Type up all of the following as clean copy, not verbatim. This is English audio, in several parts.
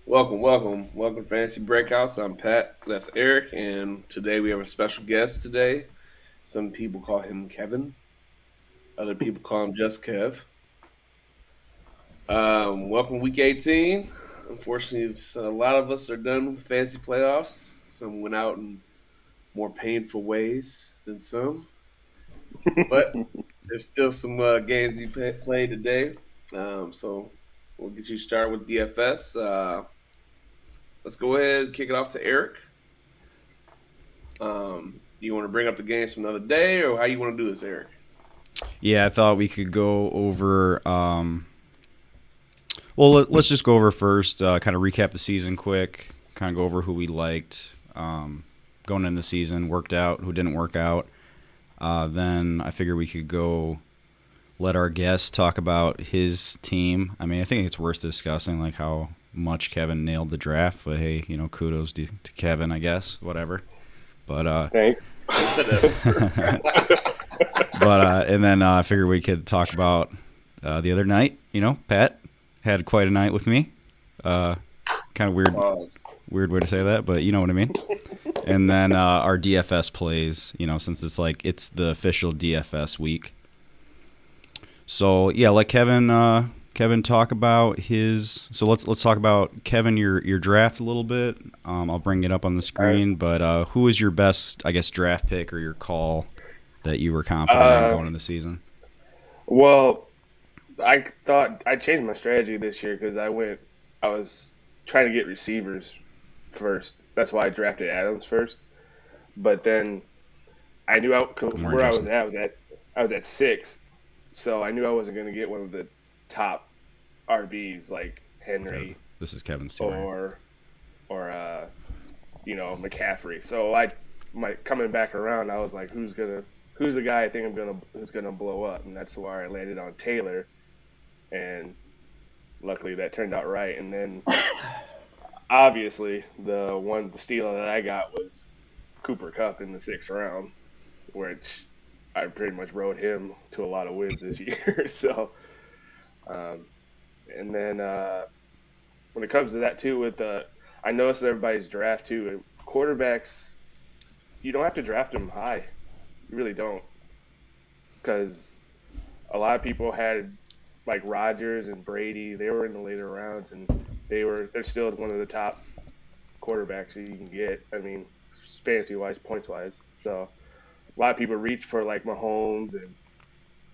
Welcome to Fantasy Breakouts. I'm Pat. That's Eric, and today we have a special guest. Today, some people call him Kevin. Other people call him just Kev. Welcome Week 18. Unfortunately, a lot of us are done with fantasy playoffs. Some went out in more painful ways than some, but there's still some games you play today. So we'll get you started with DFS. Let's go ahead and kick it off to Eric. You want to bring up the games from another day, or how you want to do this, Eric? Yeah, I thought we could go over. Let's just go over first. Kind of recap the season quick. Kind of go over who we liked going in the season, worked out, who didn't work out. Then I figure we could go let our guest talk about his team. I mean, I think it's worth discussing, like how much Kevin nailed the draft. But hey, kudos to Kevin, I guess. Whatever. But Thanks. and then I figured we could talk about the other night. Pat had quite a night with me. Kind of weird way to say that, but you know what I mean. And then our DFS plays, since it's the official DFS week. So yeah, let Kevin talk about his. So let's talk about Kevin your draft a little bit. I'll bring it up on the screen. But who was your best, I guess, draft pick or your call that you were confident in going into the season? Well, I thought I changed my strategy this year because I was trying to get receivers first. That's why I drafted Adams first. But then I knew where I was at. I was at 6, so I knew I wasn't going to get one of the top RBs like Henry. This is Kevin's team. Or McCaffrey. So coming back around, I was like, who's the guy I think who's gonna blow up? And that's why I landed on Taylor. And luckily that turned out right. And then obviously the steal that I got was Cooper Kupp in the 6th round, which I pretty much rode him to a lot of wins this year. So and then when it comes to that too, I noticed everybody's draft too. Quarterbacks, you don't have to draft them high. You really don't, because a lot of people had like Rodgers and Brady. They were in the later rounds, and they're still one of the top quarterbacks that you can get. I mean, fantasy wise, points wise. So a lot of people reach for like Mahomes and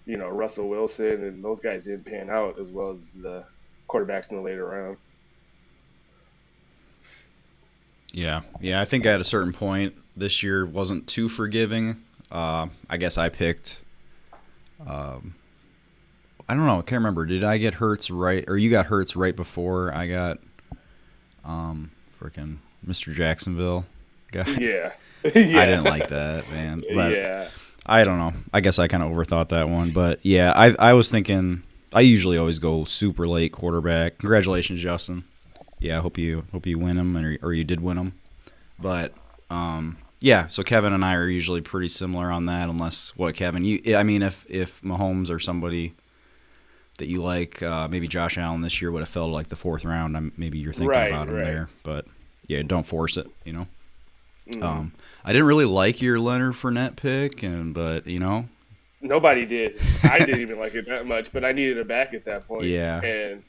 Russell Wilson, and those guys didn't pan out as well as the quarterbacks in the later round. Yeah. I think at a certain point this year wasn't too forgiving. I guess I picked. I don't know. I can't remember. Did I get Hurts right, or you got Hurts right before I got freaking Mr. Jacksonville guy? Yeah. I didn't like that, man. But yeah. I don't know. I guess I kind of overthought that one. But yeah, I was thinking. I usually always go super late quarterback. Congratulations, Justin. Yeah, I hope you win them, or you did win them. But yeah, so Kevin and I are usually pretty similar on that, unless what Kevin I mean, if Mahomes or somebody that you like, maybe Josh Allen this year would have fell to like the 4th round. Maybe you're thinking about him there, but yeah, don't force it. I didn't really like your Leonard Fournette pick, but nobody did. I didn't even like it that much, but I needed a back at that point. Yeah. And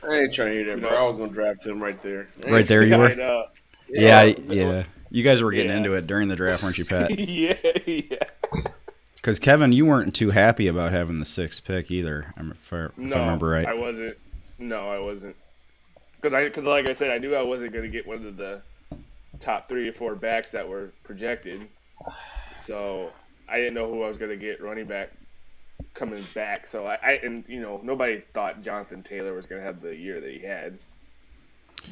I ain't trying to hear that, bro. I was gonna draft him right there. Right there, you I were. know. Yeah. You guys were getting into it during the draft, weren't you, Pat? yeah. Because Kevin, you weren't too happy about having the 6th pick either, if I remember right. I wasn't. No, I wasn't. Because like I said, I knew I wasn't going to get one of the top 3 or 4 backs that were projected. So I didn't know who I was going to get running back coming back. So nobody thought Jonathan Taylor was going to have the year that he had.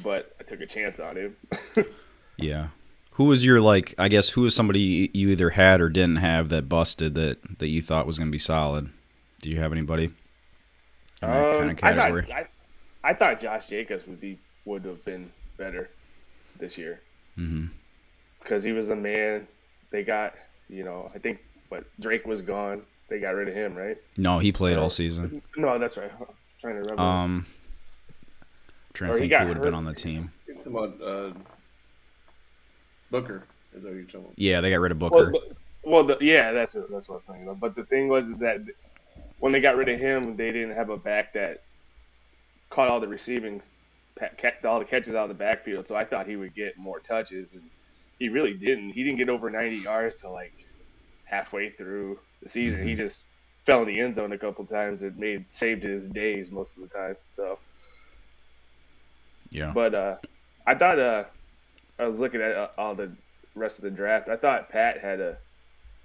But I took a chance on him. Yeah. Who was your, I guess, who was somebody you either had or didn't have that busted that you thought was going to be solid? Do you have anybody in that kind of category? I thought Josh Jacobs would have been better this year. Mm-hmm. Because he was a man. They got, I think, Drake was gone. They got rid of him, right? No, he played all season. No, that's right. I'm trying to remember. trying to think who would have been on the team. You're talking about Booker. Is that what you're talking about? Yeah, they got rid of Booker. That's what I was thinking of. But the thing was is that when they got rid of him, they didn't have a back that caught all the all the catches out of the backfield. So I thought he would get more touches, and he really didn't. He didn't get over 90 yards till like halfway through the season. He just fell in the end zone a couple times. It saved his days most of the time. So yeah. But I thought I was looking at all the rest of the draft. I thought Pat had a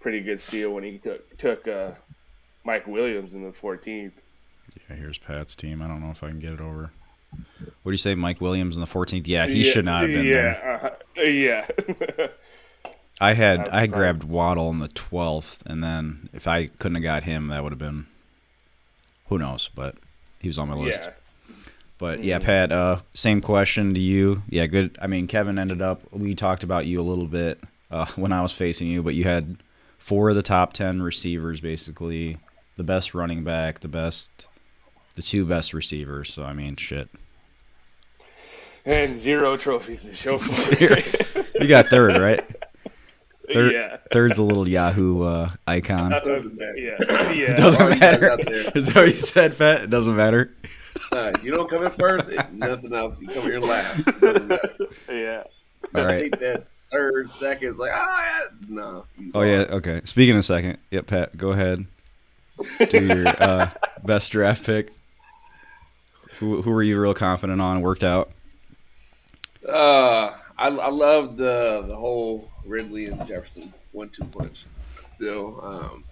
pretty good steal when he took Mike Williams in the 14th. Yeah, here's Pat's team. I don't know if I can get it over. What do you say, Mike Williams in the 14th? Yeah, he should not have been there. Yeah. I grabbed Waddle in the 12th, and then if I couldn't have got him, that would have been who knows, but he was on my list. Yeah. But yeah, Pat, same question to you. Yeah, good. I mean, Kevin we talked about you a little bit when I was facing you, but you had 4 of the top 10 receivers, basically, the best running back, the 2 best receivers. So, I mean, shit. And 0 trophies to show for it. You got 3rd, right? Yeah. 3rd's a little Yahoo icon. Doesn't matter. Yeah. It doesn't matter. Is that what you said, Pat? It doesn't matter. You don't come in first, nothing else. You come here last. It doesn't matter. Yeah. All right. I think that 3rd, 2nd is like, no. Oh, yeah, okay. Speaking of 2nd, yep, Pat, go ahead. Do your best draft pick. Who were you real confident on? Worked out? I loved the whole Ridley and Jefferson 1-2 punch. Still,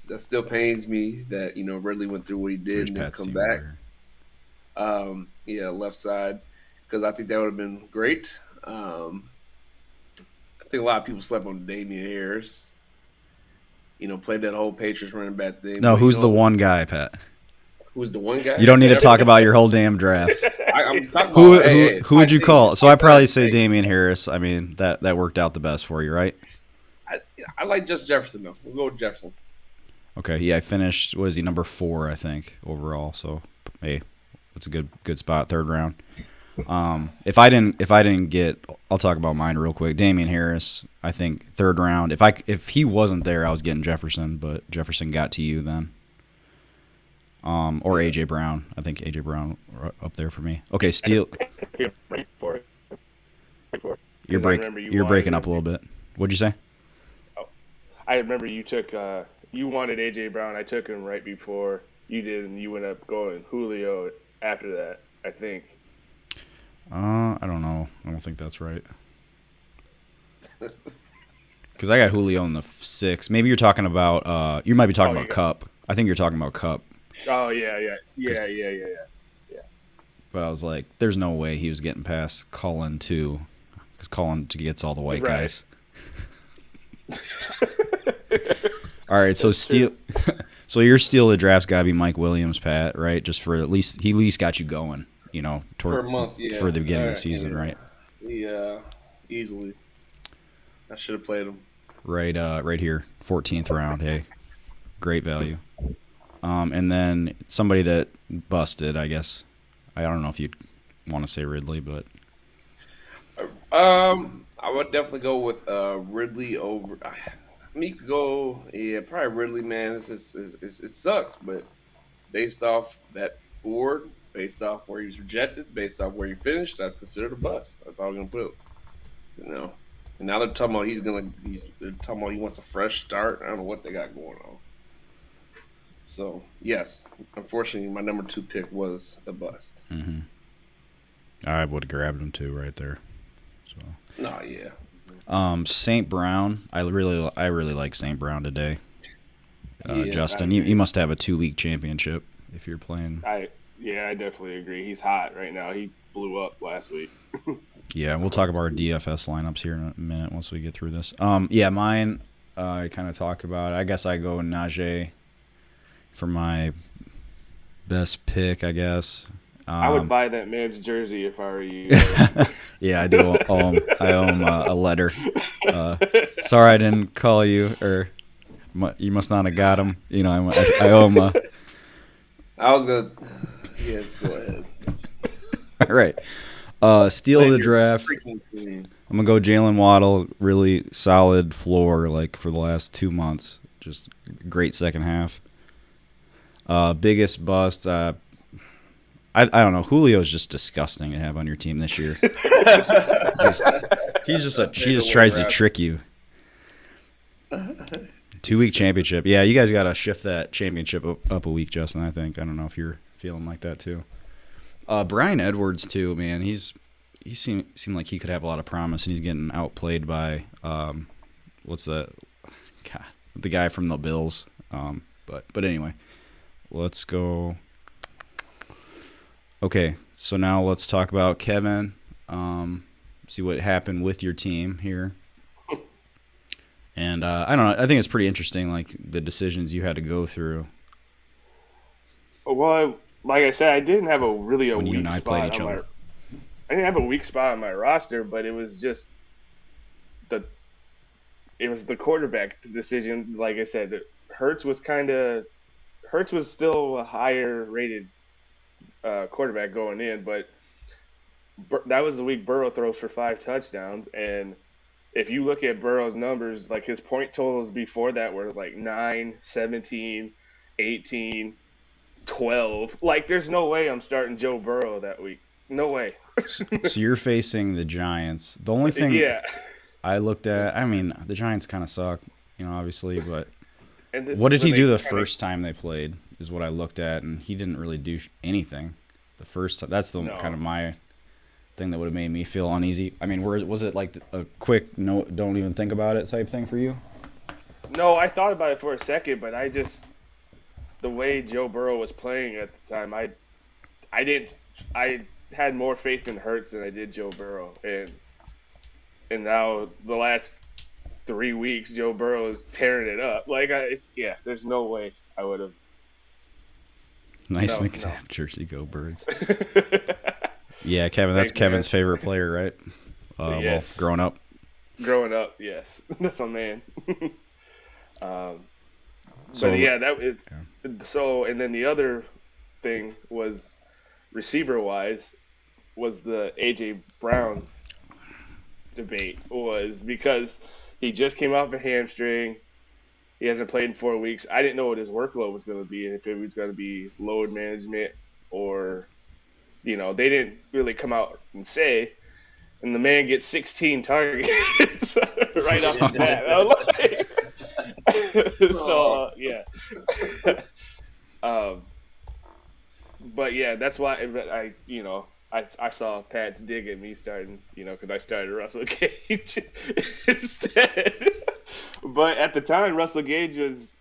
that still pains me that Ridley went through what he did and didn't come back. Left side, because I think that would have been great. I think a lot of people slept on Damian Harris. Played that whole Patriots running back thing. No, who's the one guy, Pat? Who's the one guy? You don't need to talk about your whole damn draft. I'm talking about who would you call? So I'd probably say Damian Harris. I mean, that worked out the best for you, right? I like just Jefferson, though. We'll go with Jefferson. Okay, yeah, I finished, what is he, number 4, I think, overall. So, hey, that's a good spot, 3rd round. If I didn't get, I'll talk about mine real quick. Damian Harris, I think 3rd round. If he wasn't there, I was getting Jefferson, but Jefferson got to you then. Or AJ Brown. I think AJ Brown up there for me. Okay, Steele. You're breaking up a little bit. What'd you say? Oh, I remember you took you wanted AJ Brown. I took him right before you did, and you went up going Julio after that, I think. I don't know. I don't think that's right. Because I got Julio in the 6th. Maybe you're talking about. You might be talking about Cup. I think you're talking about Cup. Oh yeah. But I was like, there's no way he was getting past Cullen too, because Cullen gets all the white guys. All right, so so your steal of the draft's got to be Mike Williams, Pat, right? Just for he at least got you going, for a month, for the beginning of the season, right? Yeah, easily. I should have played him. Right here, 14th round. Hey, great value. And then somebody that busted, I guess. I don't know if you'd want to say Ridley, but I would definitely go with Ridley over. You could go, probably Ridley, man. It sucks, but based off that board, based off where he was rejected, based off where he finished, that's considered a bust. That's all I'm gonna put. And now they're talking about they're talking about he wants a fresh start. I don't know what they got going on. So, yes, unfortunately, my number 2 pick was a bust. Mm-hmm. I would have grabbed him too right there. So. No, yeah. St. Brown, I really like St. Brown today. Justin, you must have a 2-week championship if you're playing. I definitely agree. He's hot right now. He blew up last week. Yeah, we'll talk about our DFS lineups here in a minute once we get through this. Mine, I kind of talk about. I guess I go Najee for my best pick, I guess. I would buy that man's jersey if I were you. Yeah, I do. I owe him a letter. Sorry I didn't call you, or you must not have got him. I owe him a. I was going to. Yes, go ahead. All Right. Steal of the draft. Freaking team. I'm gonna go Jalen Waddle. Really solid floor, like for the last 2 months. Just great second half. Biggest bust. I don't know. Julio's just disgusting to have on your team this year. He just tries to trick you. 2-week championship. Yeah, you guys got to shift that championship up a week, Justin, I think. I don't know if you're feeling like that too. Brian Edwards too, man. He seemed like he could have a lot of promise, and he's getting outplayed by what's the guy from the Bills. But anyway, let's go. Okay, so now let's talk about Kevin. See what happened with your team here. And I don't know. I think it's pretty interesting, like the decisions you had to go through. Well, like I said, I didn't have a when weak you and I spot played each on other. I didn't have a weak spot on my roster, but it was just the quarterback decision. Like I said, Hertz was still a higher rated quarterback going in, but that was the week Burrow throws for 5 touchdowns. And if you look at Burrow's numbers, like his point totals before that were like 9, 17, 18, 12. Like, there's no way I'm starting Joe Burrow that week. No way. So you're facing the Giants. The only thing I looked at, I mean, the Giants kind of suck, obviously, but what did he do the first time they played is what I looked at, and he didn't really do anything the first time. That's the kind of my thing that would have made me feel uneasy. I mean, was it like a quick no, don't even think about it type thing for you? No, I thought about it for a second, but the way Joe Burrow was playing at the time, I had more faith in Hurts than I did Joe Burrow, and now the last 3 weeks, Joe Burrow is tearing it up. Like, there's no way I would have. Nice McNabb jersey, go Birds. Yeah, Kevin, that's Kevin's favorite player, right? Yes. Well, growing up. Growing up, yes, that's my man. But so. And then the other thing was receiver-wise was the AJ Brown debate was because he just came off a hamstring. He hasn't played in 4 weeks. I didn't know what his workload was going to be, and if it was going to be load management or, they didn't really come out and say. And the man gets 16 targets right off the bat. I was like, so, yeah. But yeah, that's why I saw Pat's dig at me starting, because I started Russell Gage instead. But at the time, Russell Gage was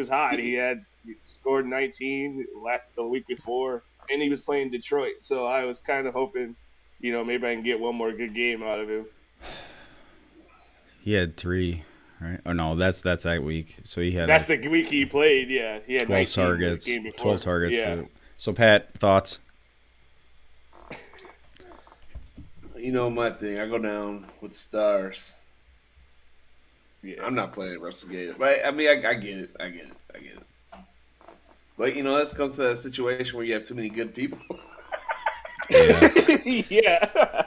hot. He scored 19 the week before, and he was playing Detroit. So I was kind of hoping, maybe I can get one more good game out of him. He had 3, right? Oh no, that's that week. So he had. That's the week he played. Yeah, he had 12 targets. 12 targets. Yeah. So Pat, thoughts? My thing. I go down with the stars. Yeah. I'm not playing Russell Gage. But I mean, I get it. But this comes to a situation where you have too many good people. Yeah.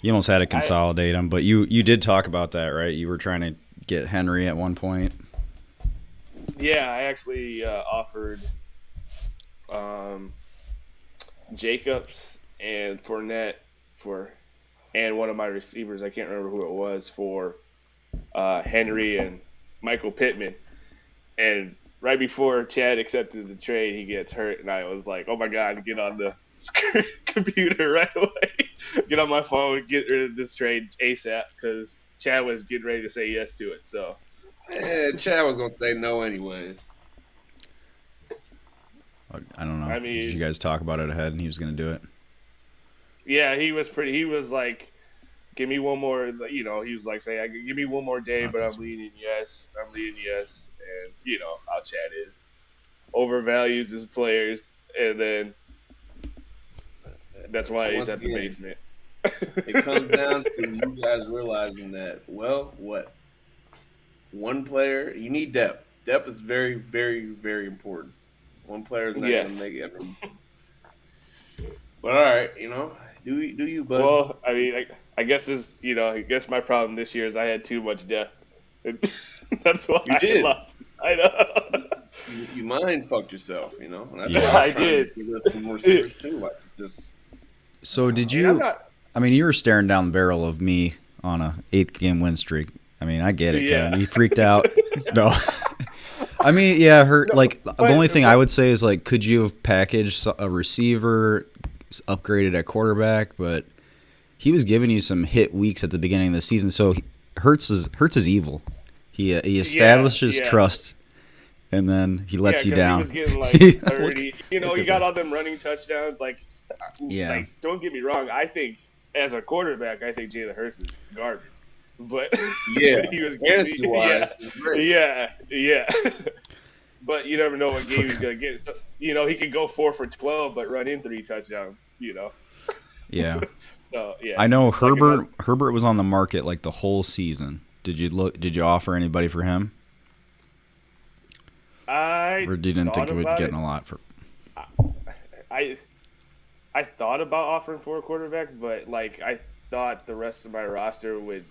You almost had to consolidate them, but you did talk about that, right? You were trying to get Henry at one point. Yeah, I actually offered Jacobs and Fournette and one of my receivers, I can't remember who it was, for Henry and Michael Pittman. And right before Chad accepted the trade, he gets hurt, and I was like, oh my God, get on the computer right away. Get on my phone, get rid of this trade ASAP, because Chad was getting ready to say yes to it. So, Chad was going to say no anyways. I don't know. I mean, did you guys talk about it ahead and he was going to do it? Yeah, he was like, give me one more, he was like, give me one more day, but I'm leaning yes. And, how Chad is. Overvalues his players, and then that's why he's at the basement. It comes down to you guys realizing that, one player, you need depth. Depth is very, very, very important. One player is not going to make it. But all right, do you, bud? Well, I mean, I guess this, I guess my problem this year is I had too much depth. That's why You I did. lost. I know. You mind fucked yourself, And that's Yeah. why I I was trying did. to give us some more receivers too. Like just So did I mean, I'm you? not. I mean, you were staring down the barrel of me on a 8-game win streak. I mean, I get it, Yeah. Kevin. You freaked out. No. I mean, yeah, No, the only thing I would say is, like, could you have packaged a receiver, upgraded at quarterback? But he was giving you some hit weeks at the beginning of the season. So Hurts is evil. He establishes yeah. trust, and then he lets you 'cause down. He was getting like 30. He got all them running touchdowns. Like, don't get me wrong. I think as a quarterback, I think Jalen Hurts is garbage. But yeah, he was fantasy wise, is great. Yeah. But you never know what game he's gonna get. So, he could go 4 for 12, but run in 3 touchdowns. Yeah. So yeah. I know Herbert was on the market like the whole season. Did you offer anybody for him? Or you didn't think it would get a lot for? I thought about offering for a quarterback, but like I thought the rest of my roster would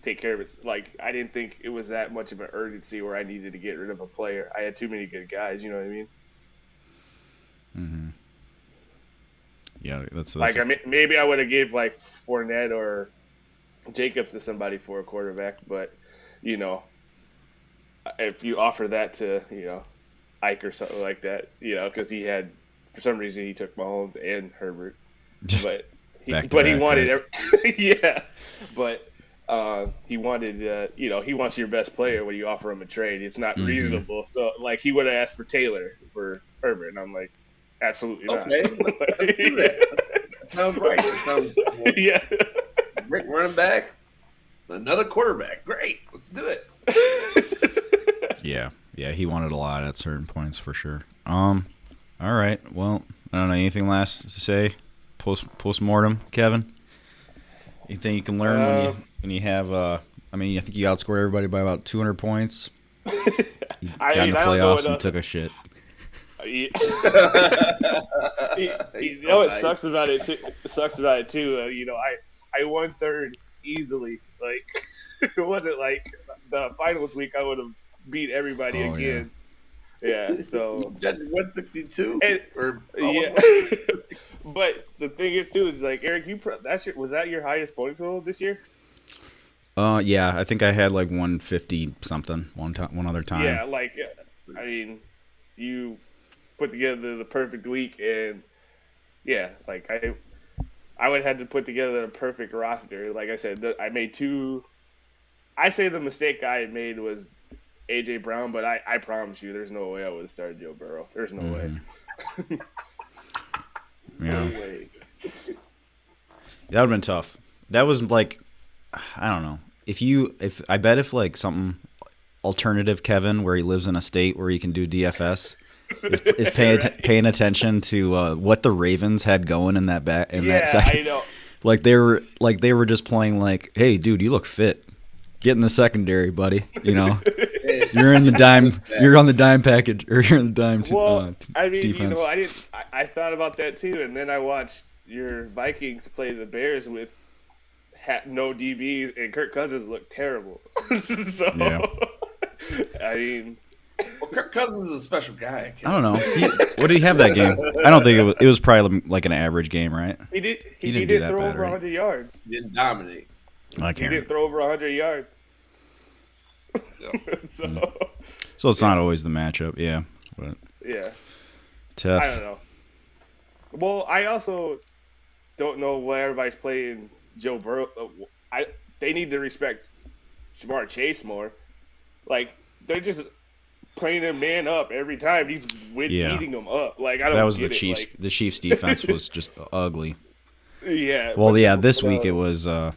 take care of it. Like I didn't think it was that much of an urgency where I needed to get rid of a player. I had too many good guys. You know what I mean? Mm-hmm. Yeah, that's like maybe I would have gave like Fournette or Jacobs to somebody for a quarterback, but if you offer that to Ike or something like that, because he had for some reason he took Mahomes and Herbert, but he wanted yeah, but he wanted he wants your best player when you offer him a trade. It's not reasonable. So like he would have asked for Taylor for Herbert, and I'm like, absolutely not. Okay, let's do that. That sounds right. That sounds yeah. Great running back, another quarterback. Great, let's do it. Yeah, he wanted a lot at certain points for sure. All right. Well, I don't know. Anything last to say? Post mortem, Kevin. Anything you can learn when you have? I think you outscored everybody by about 200 points. You got in the playoffs and took a shit. It sucks about it too. It sucks about it too. I won third easily. Like it wasn't like the finals week. I would have beat everybody again. Yeah. So 162. But the thing is too is like Eric, was that your highest point total this year? Yeah, I think I had like 150 something one other time. Yeah, I mean, you put together the perfect week, and yeah, like I would have had to put together a perfect roster. Like I said, I made two. I say the mistake I made was AJ Brown, but I promise you, there's no way I would have started Joe Burrow. There's no way. Yeah. No way. That would have been tough. That was like, I don't know. If like something alternative Kevin, where he lives in a state where he can do DFS, is paying attention to what the Ravens had going in that that second. I know. Like they were just playing like, hey, dude, you look fit. Get in the secondary, buddy. You're in the dime. You're on the dime package, or you're in the dime. Defense. I thought about that too, and then I watched your Vikings play the Bears with no DBs, and Kirk Cousins looked terrible. So, yeah. I mean, well, Kirk Cousins is a special guy. I don't know. What did he have that game? I don't think it was probably like an average game, right? He didn't do that throw bad, over right? 100 yards. He didn't dominate. He didn't throw over 100 yards. Yeah. So it's not always the matchup, yeah. But yeah. Tough. I don't know. Well, I also don't know why everybody's playing Joe Burrow. They need to respect Jamar Chase more. Like, they're just playing him man up every time. He's beating him up. Like, I don't. That was get the it. Chiefs. Like, the Chiefs' defense was just ugly. Yeah. Well, yeah. This week it was. The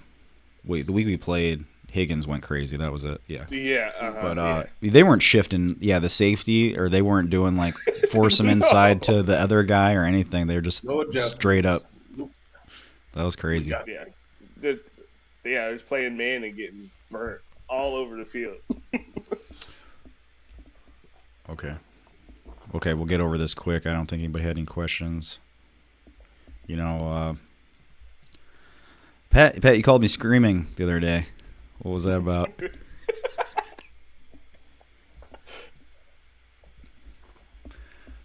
week we played, Higgins went crazy. That was it. Yeah. Yeah. But they weren't shifting. Yeah, the safety, or they weren't doing like force him inside to the other guy or anything. They were just straight up. That was crazy. Yeah. They're just playing man and getting burnt all over the field. Okay, we'll get over this quick. I don't think anybody had any questions. You know, Pat, you called me screaming the other day. What was that about?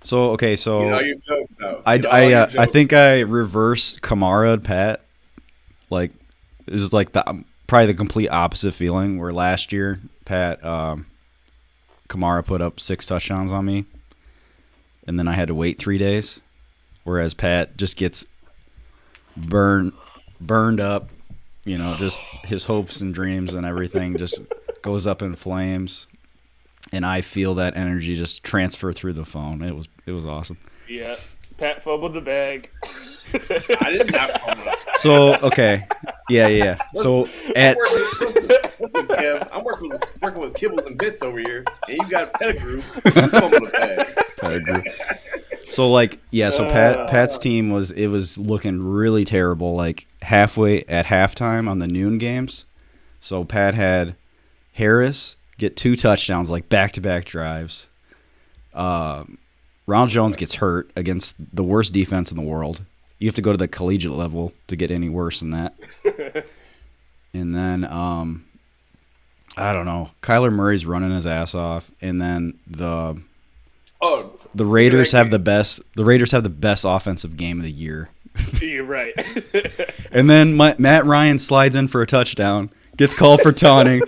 So Get all your jokes out. I think I reversed Kamara Pat. Like it was like probably the complete opposite feeling. Where last year Pat Kamara put up 6 touchdowns on me, and then I had to wait 3 days. Whereas Pat just gets burned up. You know, just his hopes and dreams and everything just goes up in flames. And I feel that energy just transfer through the phone. It was awesome. Yeah, Pat fumbled the bag. I did not fumble it. So okay, yeah. So listen, Kev, I'm working with kibbles and bits over here, and you got pedigree. You fumbled the bag. Pedigree. So so Pat's team was looking really terrible. Like halfway at halftime on the noon games. So Pat had Harris get 2 touchdowns, like back-to-back drives. Ronald Jones gets hurt against the worst defense in the world. You have to go to the collegiate level to get any worse than that. And then, I don't know. Kyler Murray's running his ass off, and then the Raiders have the best. The Raiders have the best offensive game of the year. You're right. And then Matt Ryan slides in for a touchdown, gets called for taunting.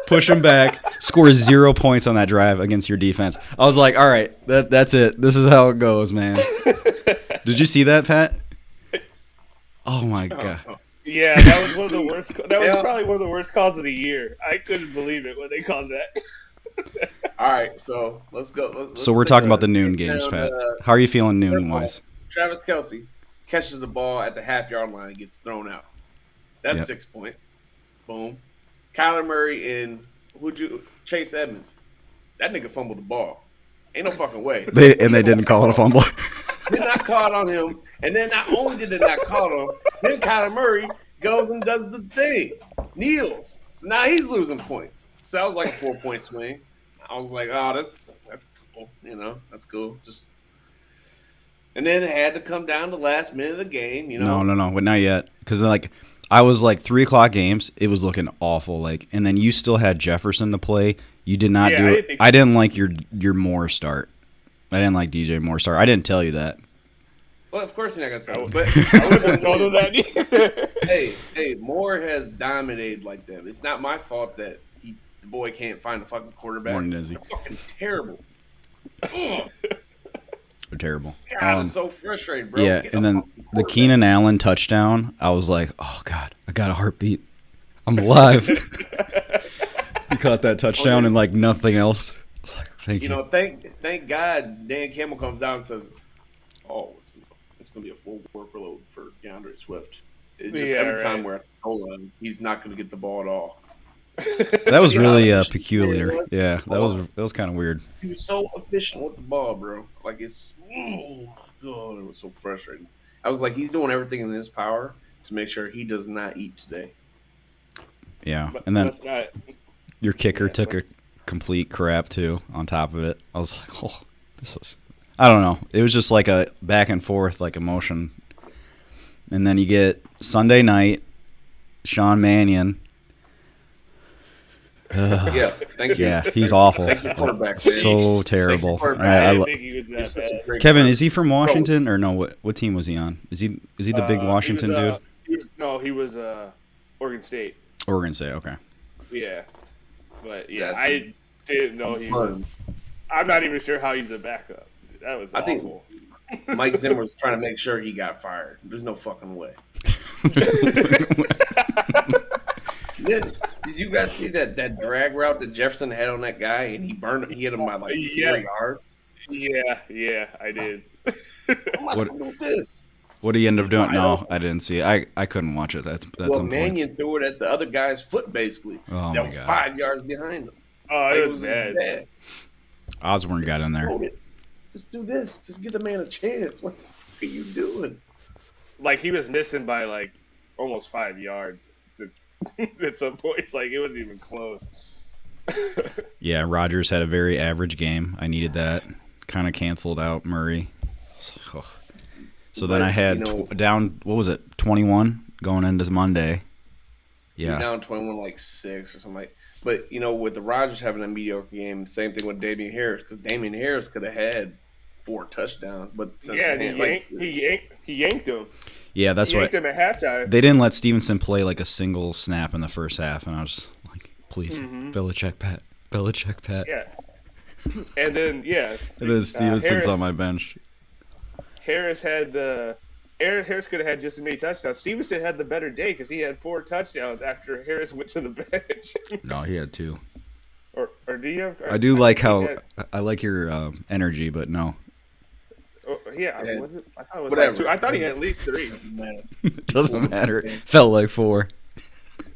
Push him back, scores 0 points on that drive against your defense. I was like, all right, that's it. This is how it goes, man. Did you see that, Pat? Oh, my God. Yeah, that was one of the worst. That was probably one of the worst calls of the year. I couldn't believe it when they called that. All right, so let's go. So we're talking about the noon games, Pat. How are you feeling noon-wise? Travis Kelce catches the ball at the half-yard line and gets thrown out. That's 6 points. Boom. Kyler Murray and Chase Edmonds. That nigga fumbled the ball. Ain't no fucking way. They didn't call it a fumble. Did not call it on him. And then not only did they not call it on him, then Kyler Murray goes and does the thing. Kneels. So now he's losing points. So that was like a 4-point swing. I was like, oh, that's cool. You know, that's cool. And then it had to come down to the last minute of the game. You know? No, but not yet. Because I was like 3:00 games. It was looking awful. And then you still had Jefferson to play. You did not do it. I didn't like your Moore start. I didn't like DJ Moore start. I didn't tell you that. Well, of course you're not gonna tell me. But I wouldn't have told him that either. Hey, Moore has dominated like that. It's not my fault that the boy can't find a fucking quarterback. Morning, Izzy. They're fucking terrible. They're terrible. God, it's so frustrating, bro. Yeah, and then the Keenan Allen touchdown, I was like, oh, God, I got a heartbeat. I'm alive. He caught that touchdown and, like, nothing else. I was like, thank you. You know, thank God Dan Campbell comes out and says, oh, it's going to be a full workload for DeAndre Swift. It's just every time we're at the goal line, he's not going to get the ball at all. That was really peculiar. Yeah, that was kind of weird. He was so efficient with the ball, bro. Like it was so frustrating. I was like, he's doing everything in his power to make sure he does not eat today. Yeah, and then your kicker took a complete crap too on top of it. I was like, oh, this is. I don't know. It was just like a back and forth like emotion. And then you get Sunday night, Sean Mannion. Yeah, thank you. Yeah, he's awful. Thank you, quarterback. So terrible. Kevin, is he from Washington or no? What team was he on? Is he the big Washington dude? He was Oregon State. Oregon State, okay. Yeah, but yeah, I didn't know he was. I'm not even sure how he's a backup. That was awful. I think Mike Zimmer was trying to make sure he got fired. There's no fucking way. Then, did you guys see that drag route that Jefferson had on that guy, and he hit him by like 4 yards? Yeah, I did. What am I supposed to do with this? What did he end up doing? No, I didn't see it. I couldn't watch it. That's Mannion threw it at the other guy's foot, basically. Oh, that my was God. 5 yards behind him. Oh, it was bad. Osborne got in there. Just do this. Just give the man a chance. What the fuck are you doing? Like, he was missing by, like, almost 5 yards. At some points, like, it wasn't even close. Yeah, Rodgers had a very average game. I needed that. Kind of canceled out Murray. So then I had down, what was it, 21 going into Monday. Yeah. You're down 21 like 6 or something like. But with the Rodgers having a mediocre game, same thing with Damian Harris, because Damian Harris could have had 4 touchdowns, but since he yanked him. Yeah, that's what. He yanked him at halftime. They didn't let Stevenson play like a single snap in the first half, and I was like, please, Belichick Pat. Yeah. And then and then Stevenson's on my bench. Harris could have had just as many touchdowns. Stevenson had the better day because he had 4 touchdowns after Harris went to the bench. No, he had 2. Or do you have? I do like how I like your energy, but no. Yeah, was it? I thought it was whatever. Like 2. I thought he had at least 3. It doesn't matter. It felt like 4.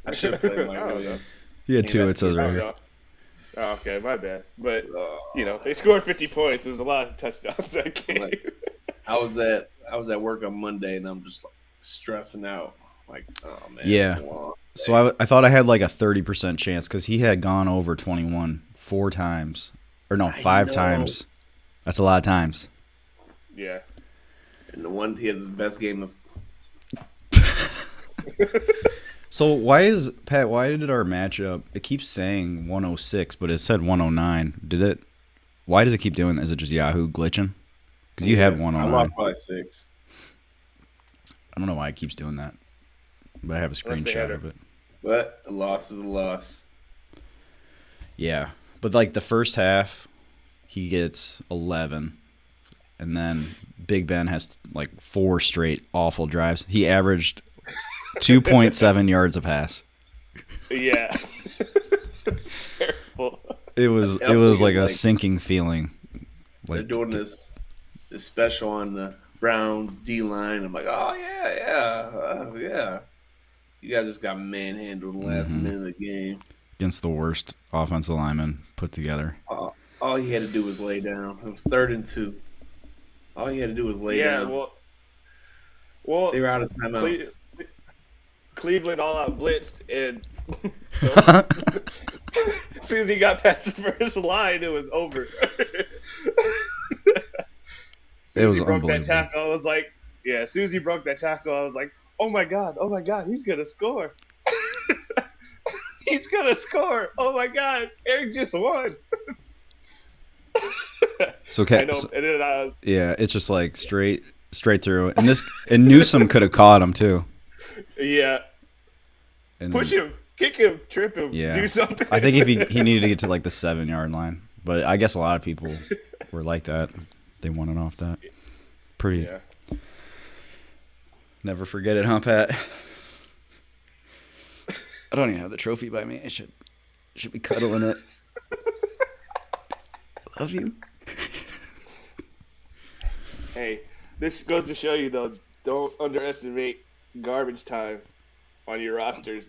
I should have played Mike Williams. He had 2. It says right here. Oh, okay, my bad. But they scored 50 points. There was a lot of touchdowns that game. I was at work on Monday, and I'm just stressing out. Like, oh man, yeah. So I thought I had like a 30% chance because he had gone over 21 4 times, or no, 5 times. That's a lot of times. Yeah. And the one he has his best game of. So why did our matchup? It keeps saying 106, but it said 109. Why does it keep doing that? Is it just Yahoo glitching? Because you have 109. I lost by 6. I don't know why it keeps doing that, but I have a screenshot of it. But a loss is a loss. Yeah, but like the first half, he gets 11, and then Big Ben has like 4 straight awful drives. He averaged 2.7 yards a pass. Yeah. Terrible. It was like a sinking feeling. They're doing this special on the Browns D line. I'm like, oh yeah. You guys just got manhandled in the last minute of the game against the worst offensive lineman put together. All he had to do was lay down. It was 3rd and 2. All he had to do was lay down. Well, they were out of timeouts. Cleveland all out blitzed, and as soon as he got past the first line, it was over. It was broke unbelievable. That tackle, I was like, as soon as he broke that tackle, I was like, oh my god, he's gonna score. He's gonna score. Oh my god, Eric just won. So I know, and then I was, it's just like straight through, and Newsome could have caught him too. Yeah. And push him, kick him, trip him, do something. I think if he needed to get to like the 7-yard line, but I guess a lot of people were like that. They wanted off that. Pretty. Yeah. Never forget it, huh, Pat? I don't even have the trophy by me. I should be cuddling it. Love you. Hey, this goes to show you though, don't underestimate garbage time on your rosters.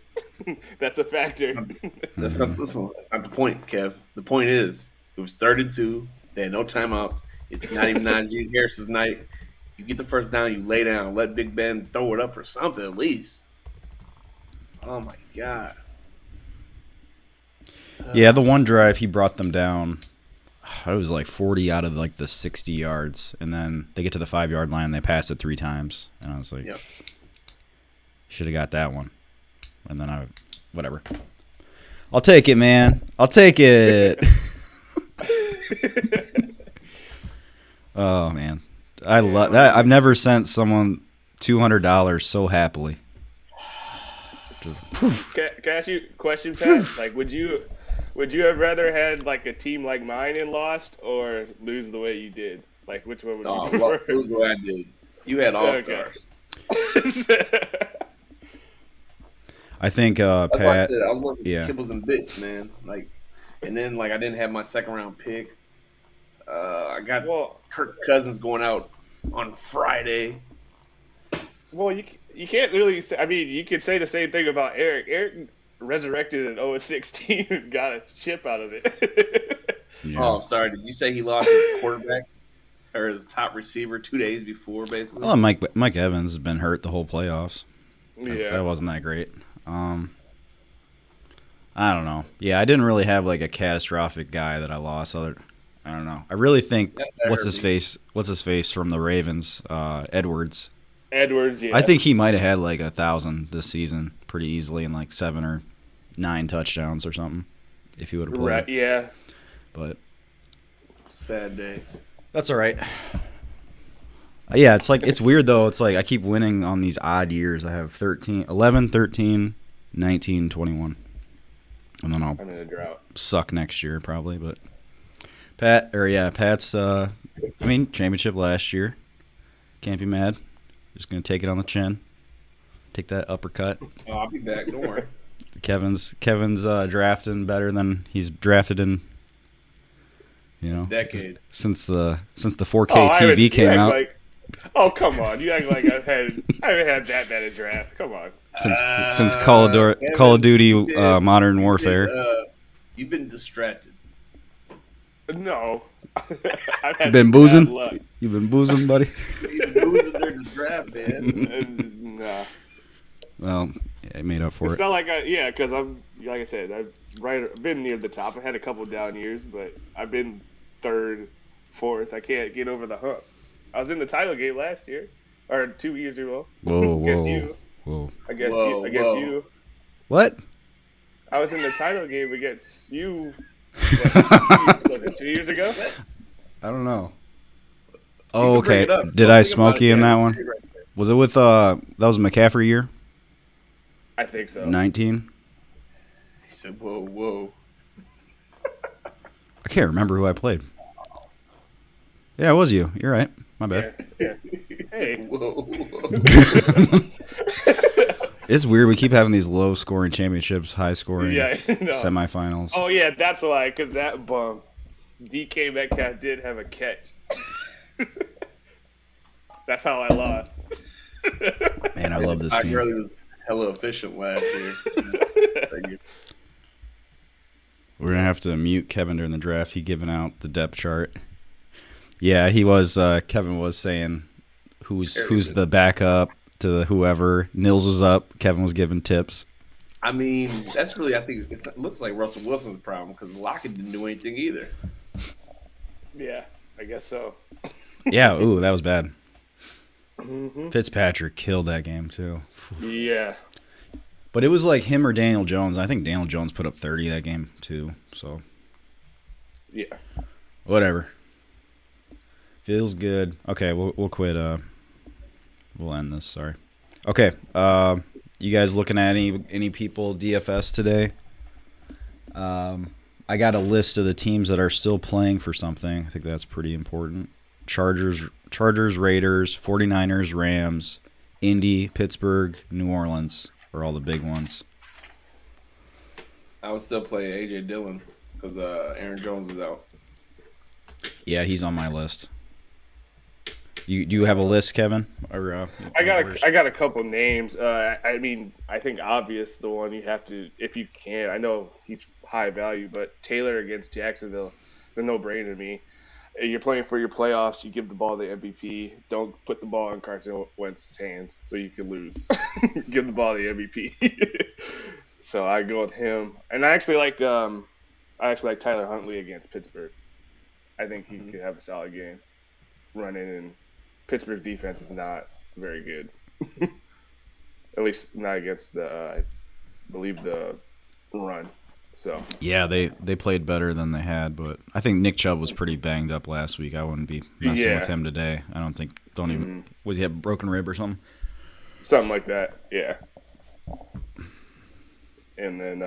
That's a factor. That's not the point, Kev. The point is, it was 3rd and 2. They had no timeouts. It's not even Najee Harris's night. You get the first down, you lay down, let Big Ben throw it up or something at least. Oh my god. Yeah, the one drive he brought them down. It was like 40 out of like the 60 yards, and then they get to the 5-yard line and they pass it 3 times, and I was like, should have got that one. And then whatever. I'll take it, man. I'll take it. Oh man, I love that. I've never sent someone $200 so happily. Can I ask you a question, Pat? Like, would you have rather had like a team like mine and lost, or lose the way you did? Like, which one would you prefer? Lose the way I did. You had all stars. I think That's Pat. why I said I was working kibbles and bits, man. Like, and then like I didn't have my 2nd round pick. I got Kirk Cousins going out on Friday. Well, you can't really say. I mean, you could say the same thing about Eric. Eric resurrected an 0-6 team and got a chip out of it. Yeah. Oh, I'm sorry. Did you say he lost his quarterback or his top receiver 2 days before, basically? Well, Mike Evans has been hurt the whole playoffs. Yeah, that wasn't that great. I don't know. Yeah, I didn't really have like a catastrophic guy that I lost. I don't know. I really think what's his Herbie. face from the Ravens, Edwards. Edwards, yeah. I think he might have had like 1,000 this season pretty easily and like 7 or 9 touchdowns or something if he would have played. Right, yeah. But Sad day. that's all right. Yeah, it's weird though. It's like I keep winning on these odd years. I have 11, 13, 19, 21. And then I'll I'm in a drought. suck next year probably, but Pat's championship last year. Can't be mad. Just going to take it on the chin. Take that uppercut. Oh, I'll be back. Don't worry. Kevin's drafting better than he's drafted in Decade. since the 4K TV came out. Oh, come on! You act like I haven't had that bad a draft. Come on. Since Call of Duty Modern Warfare. You've been distracted. No. I've had Been bad boozing? luck. You've been boozing, buddy? You've been losing during the draft, man. Nah. Well, yeah, I made up for It's it. not like because I'm like I said, I've been near the top. I had a couple down years, but I've been third, fourth. I can't get over the hump. I was in the title game last year, or 2 years ago. Whoa. Against you. Whoa. Against Whoa. you. What? I was in the title game against you. Was it 2 years ago? I don't know. You Oh, can bring okay. it up. Did Don't I think smoke about you it. in Yeah, that it's one? right there. Was it with that was McCaffrey year? I think so. 19? He said, whoa. I can't remember who I played. Yeah, it was you. You're right. My bad. Yeah. He said, Hey. whoa. It's weird. We keep having these low-scoring championships, high-scoring Yeah. No. semifinals. Oh yeah, that's why. Because that bum, DK Metcalf did have a catch. That's how I lost. Man, I love this Todd team. Gurley was hella efficient last year. We're gonna have to mute Kevin during the draft. He giving out the depth chart. Yeah, he was. Kevin was saying who's the backup to whoever. Nils was up. Kevin was giving tips. I mean, that's really, I think, it looks like Russell Wilson's problem because Lockett didn't do anything either. Yeah, I guess so. Yeah. Ooh, that was bad. Mm-hmm. Fitzpatrick killed that game too. Yeah. But it was like him or Daniel Jones. I think Daniel Jones put up 30 that game too. So Yeah. whatever. Feels good. Okay, we'll quit. We'll end this. Sorry. Okay. You guys looking at any people DFS today? I got a list of the teams that are still playing for something. I think that's pretty important. Chargers, Raiders, 49ers, Rams, Indy, Pittsburgh, New Orleans are all the big ones. I would still play A.J. Dillon because Aaron Jones is out. Yeah, he's on my list. Do you have a list, Kevin? Or I got a couple names. I mean, I think obvious the one you have to, if you can. I know he's high value, but Taylor against Jacksonville is a no-brainer to me. You're playing for your playoffs. You give the ball to the MVP. Don't put the ball in Carson Wentz's hands so you can lose. Give the ball to the MVP. So I go with him, and I actually like Tyler Huntley against Pittsburgh. I think he could have a solid game running, and Pittsburgh's defense is not very good. At least not against the, I believe, the run. So yeah, they played better than they had, but I think Nick Chubb was pretty banged up last week. I wouldn't be messing with him today. I don't think. Was he have a broken rib or something? Something like that. Yeah. And then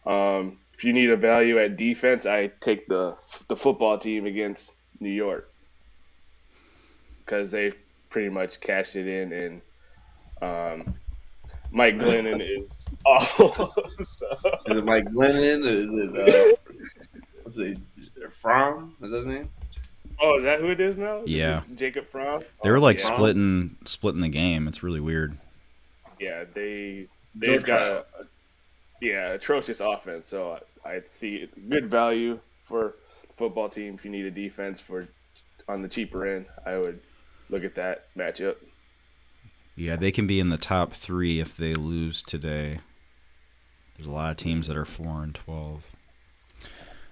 if you need a value at defense, I take the football team against New York because they pretty much cashed it in, and Mike Glennon is awful. So. Is it Mike Glennon? Or is it what's it? Fromm? Is that his name? Oh, is that who it is now? Yeah. Is it Jacob Fromm? They were like yeah. splitting the game. It's really weird. Yeah, they've got atrocious offense. So I see good value for the football team. If you need a defense on the cheaper end, I would look at that matchup. Yeah, they can be in the top 3 if they lose today. There's a lot of teams that are 4-12.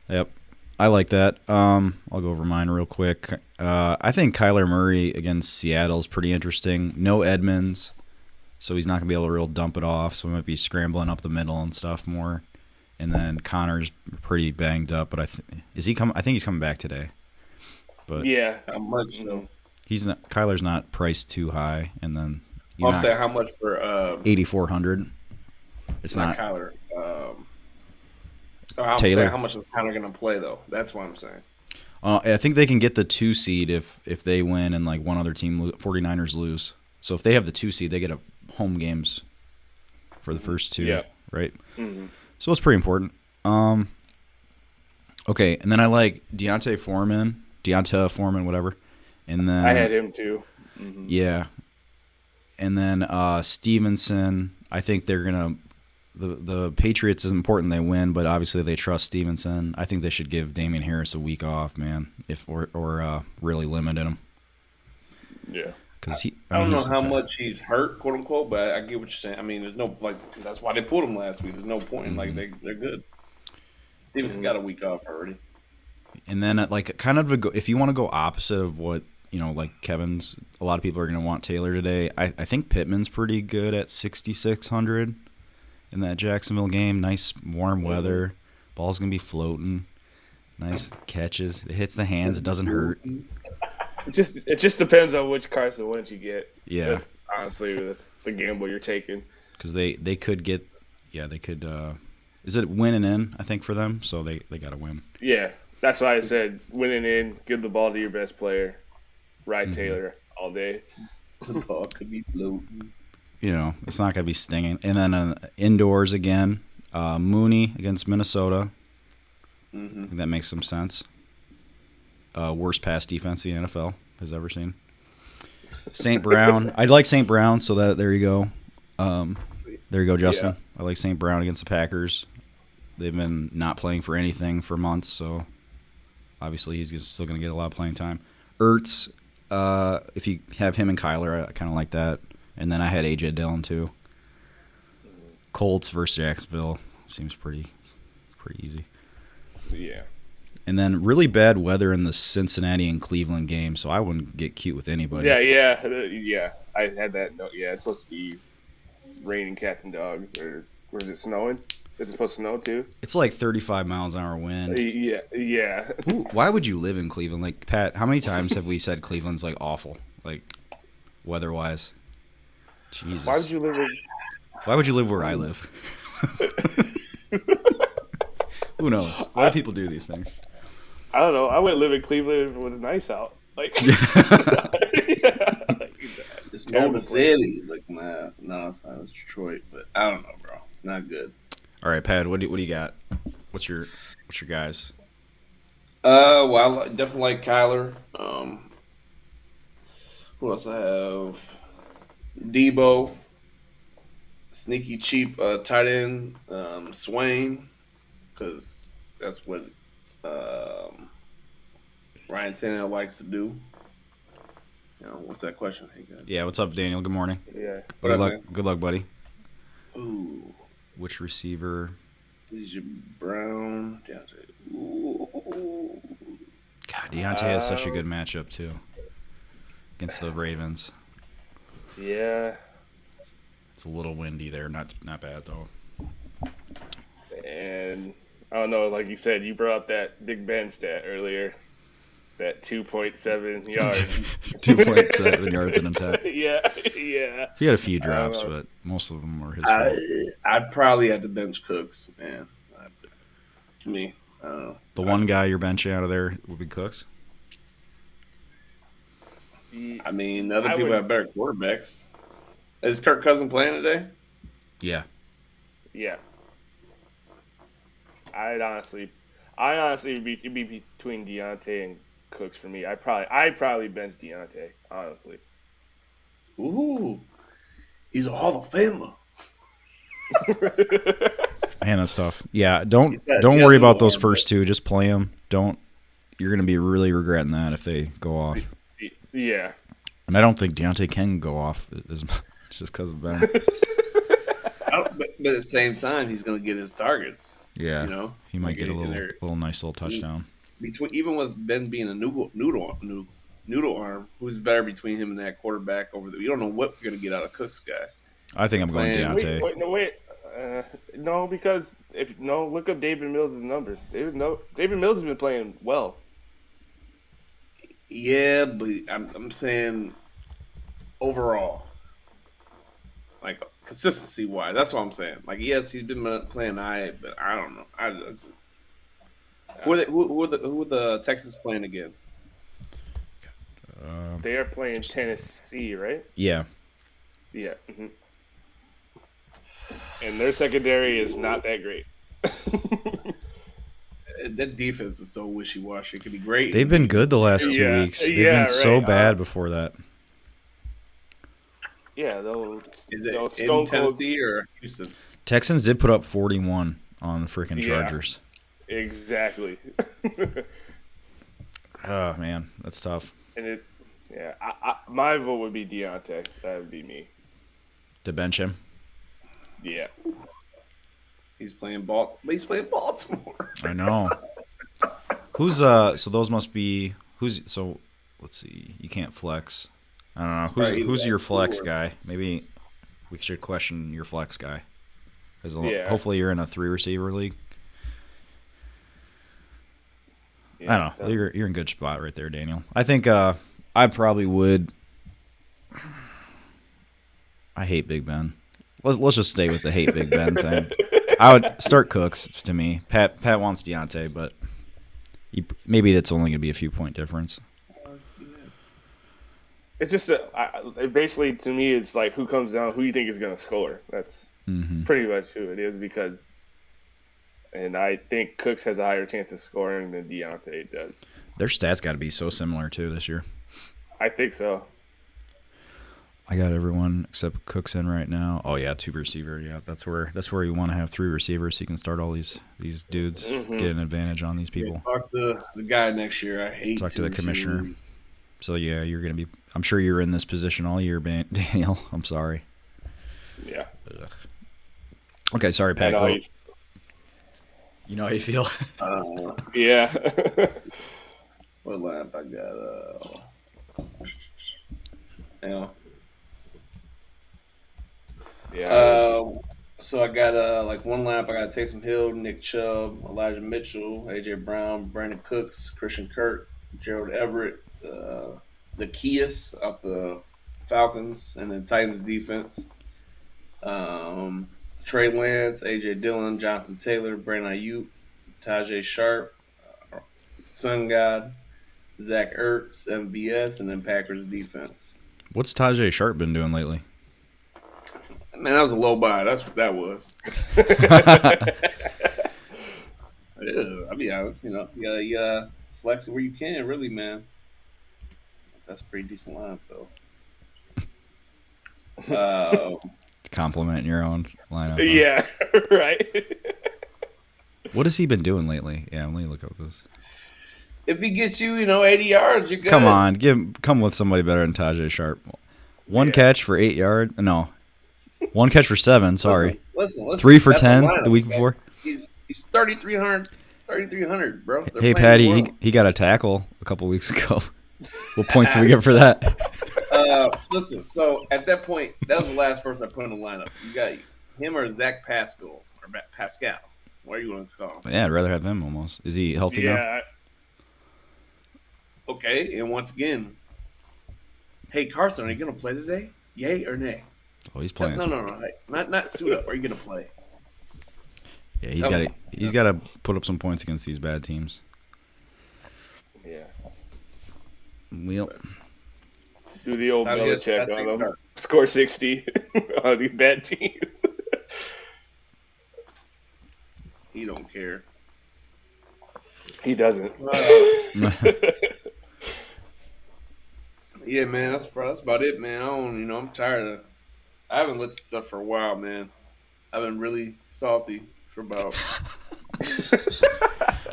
Yep. I like that. I'll go over mine real quick. I think Kyler Murray against Seattle is pretty interesting. No Edmonds, so he's not going to be able to real dump it off, so he might be scrambling up the middle and stuff more. And then Connor's pretty banged up, but I think he's coming back today. But yeah, how much though? Kyler's not priced too high, and then I'm saying how much for 8,400. It's not Kyler. I'm Taylor. saying how much is Kyler going to play though? That's what I'm saying. I think they can get the 2 seed if they win and like one other team, 49ers, lose. So if they have the 2 seed, they get a home games for the first 2, right? Mm-hmm. So it's pretty important. Okay, and then I like Deonta Foreman, whatever. And then I had him too. Mm-hmm. Yeah. And then Stevenson, I think they're gonna. The Patriots is important they win, but obviously they trust Stevenson. I think they should give Damian Harris a week off, man, or really limit him. Yeah. Because I don't know how much he's hurt, quote unquote, but I get what you're saying. I mean, there's no that's why they pulled him last week. There's no point in they're good. Stevenson got a week off already. And then if you want to go opposite of what like Kevin's, a lot of people are going to want Taylor today. I think Pittman's pretty good at 6,600 in that Jacksonville game. Nice warm weather, ball's going to be floating. Nice catches. It hits the hands. It doesn't hurt. It just depends on which Carson Wentz you get. Yeah. That's the gamble you're taking. Because they could get, they could. Is it winning in? I think for them, so they got to win. Yeah, that's why I said winning in. Give the ball to your best player. Ride Taylor all day. The ball could be floating. It's not gonna be stinging. And then indoors again, Mooney against Minnesota. I think that makes some sense. Worst pass defense the NFL has ever seen. St. Brown. I'd like St. Brown, so there you go. There you go, Justin. Yeah. I like St. Brown against the Packers. They've been not playing for anything for months, so obviously he's still going to get a lot of playing time. Ertz, if you have him and Kyler, I kind of like that. And then I had A.J. Dillon, too. Colts versus Jacksonville seems pretty easy. Yeah. And then really bad weather in the Cincinnati and Cleveland game, so I wouldn't get cute with anybody. Yeah. I had that note. Yeah, it's supposed to be raining cats and dogs, or is it snowing? Is it supposed to snow too? It's like 35 miles an hour wind. Yeah. Why would you live in Cleveland? Like, Pat, how many times have we said Cleveland's like awful, like weather-wise? Jesus. Why would you live where I live? Who knows? A lot of people do these things. I don't know. I wouldn't live in Cleveland if it was nice out. Like, it's no the city. Like, no, it's not. It's Detroit, but I don't know, bro. It's not good. All right, Pat. What do you got? What's your guys? Well, I definitely like Kyler. Who else I have? Debo. Sneaky cheap tight end. Swain, because that's what Ryan Tannehill likes to do. What's that question? Hey, good. Yeah, what's up, Daniel? Good morning. Yeah. Good luck, buddy. Ooh. Which receiver? Brown. Deontay. Ooh. God, Deontay has such a good matchup, too, against the Ravens. Yeah. It's a little windy there. Not bad, though. And I don't know, like you said, you brought up that Big Ben stat earlier. That 2.7 yards. 2.7 yards in a tap. Yeah. He had a few drops, but most of them were his fault. I'd probably have to bench Cooks, man. To me, I don't know. The one guy you're benching out of there would be Cooks? I mean, other people have better quarterbacks. Is Kirk Cousins playing today? Yeah. I'd honestly it'd be between Deontay and Cooks for me. I'd probably bench Deontay, honestly. Ooh, he's a Hall of Famer. Man, that's tough. Yeah, don't worry about those first two. Just play them. You're going to be really regretting that if they go off. Yeah. And I don't think Deontay can go off as much just because of Ben. But at the same time, he's going to get his targets. Yeah, he might get a little nice little touchdown. even with Ben being a noodle arm, who's better between him and that quarterback over there? You don't know what you're gonna get out of Cook's guy. I think I'm going Deontay. Wait. No, because look up David Mills' numbers. David Mills has been playing well. Yeah, but I'm saying overall, like consistency wise, that's what I'm saying. Like, yes, he's been playing but I don't know. That's just who are the Texans playing again? They are playing Tennessee, right? Yeah. Yeah. Mm-hmm. And their secondary is not that great. That defense is so wishy-washy. It could be great. They've been good the last 2 weeks. They've been so bad before that. Yeah, is it in Tennessee or Houston? Texans did put up 41 on the freaking Chargers. Exactly. Oh man, that's tough. And my vote would be Deontay. That would be me. To bench him. Yeah. He's playing Baltimore. I know. Who's so those must be let's see. You can't flex. I don't know. Who's your flex guy? Maybe we should question your flex guy. Hopefully you're in a 3 receiver league. Yeah, I don't know. You're in good spot right there, Daniel. I think I probably would. I hate Big Ben. Let's just stay with the hate Big Ben thing. I would start Cooks to me. Pat wants Deontay, but maybe that's only going to be a few point difference. It's just basically to me, it's like who comes down, who you think is going to score. That's pretty much who it is and I think Cooks has a higher chance of scoring than Deontay does. Their stats got to be so similar too this year. I think so. I got everyone except Cooks in right now. Oh yeah, 2 receiver. Yeah, that's where you want to have 3 receivers so you can start all these dudes, get an advantage on these people. Yeah, talk to the guy next year. I hate talk to the commissioner. So yeah, you're gonna be. I'm sure you're in this position all year, Daniel. I'm sorry. Yeah. Ugh. Okay, sorry, Pat. Go. You know how you feel. Yeah. What lap I got? Yeah. So I got one lap. I got Taysom Hill, Nick Chubb, Elijah Mitchell, AJ Brown, Brandon Cooks, Christian Kirk, Gerald Everett, Zacchaeus off the Falcons, and then Titans defense. Trey Lance, AJ Dillon, Jonathan Taylor, Brandon Ayuk, Tajay Sharp, Sun God, Zach Ertz, MVS, and then Packers defense. What's Tajay Sharp been doing lately? Man, that was a low buy. That's what that was. I'll be honest. You gotta flex it where you can, really, man. That's a pretty decent lineup, though. Compliment your own lineup. Yeah, right. What has he been doing lately? Yeah, let me look up this. If he gets you, 80 yards, you're good. Come on, come with somebody better than Tajay Sharp. One catch for 8 yards. No, one catch for 7. Sorry. Listen. 3 for 10 the week before. He's 3,300, bro. Hey, Patty, he got a tackle a couple weeks ago. What points do we get for that? Listen, so at that point, that was the last person I put in the lineup. You got him or Zach Pascal or Pascal. What are you going to call him? Yeah, I'd rather have him almost. Is he healthy now? Okay, and once again, hey, Carson, are you going to play today? Yay or nay? Oh, he's playing. No. Not suit up. Are you going to play? Yeah, he's got to put up some points against these bad teams. Yeah. Well, do the old Belichick on them. Score 60 on these bad teams. He don't care. He doesn't. Yeah, man, that's about it, man. I'm tired of. I haven't looked at stuff for a while, man. I've been really salty for about.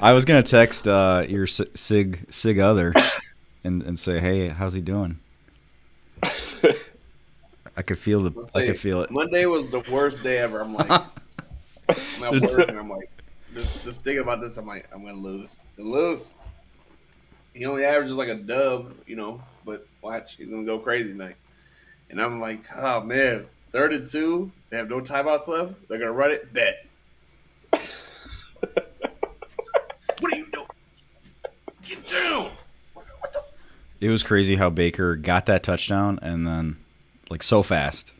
I was gonna text your sig other and say, hey, how's he doing? I could feel it. Monday was the worst day ever. I'm like, I'm at work and I'm like, just thinking about this. I'm like, I'm gonna lose. He only averages like a dub, but watch, he's gonna go crazy tonight. And I'm like, oh man, 3rd and 2, they have no timeouts left. They're gonna run it. Bet. What are you doing? Get down. What the? It was crazy how Baker got that touchdown and then, like, so fast.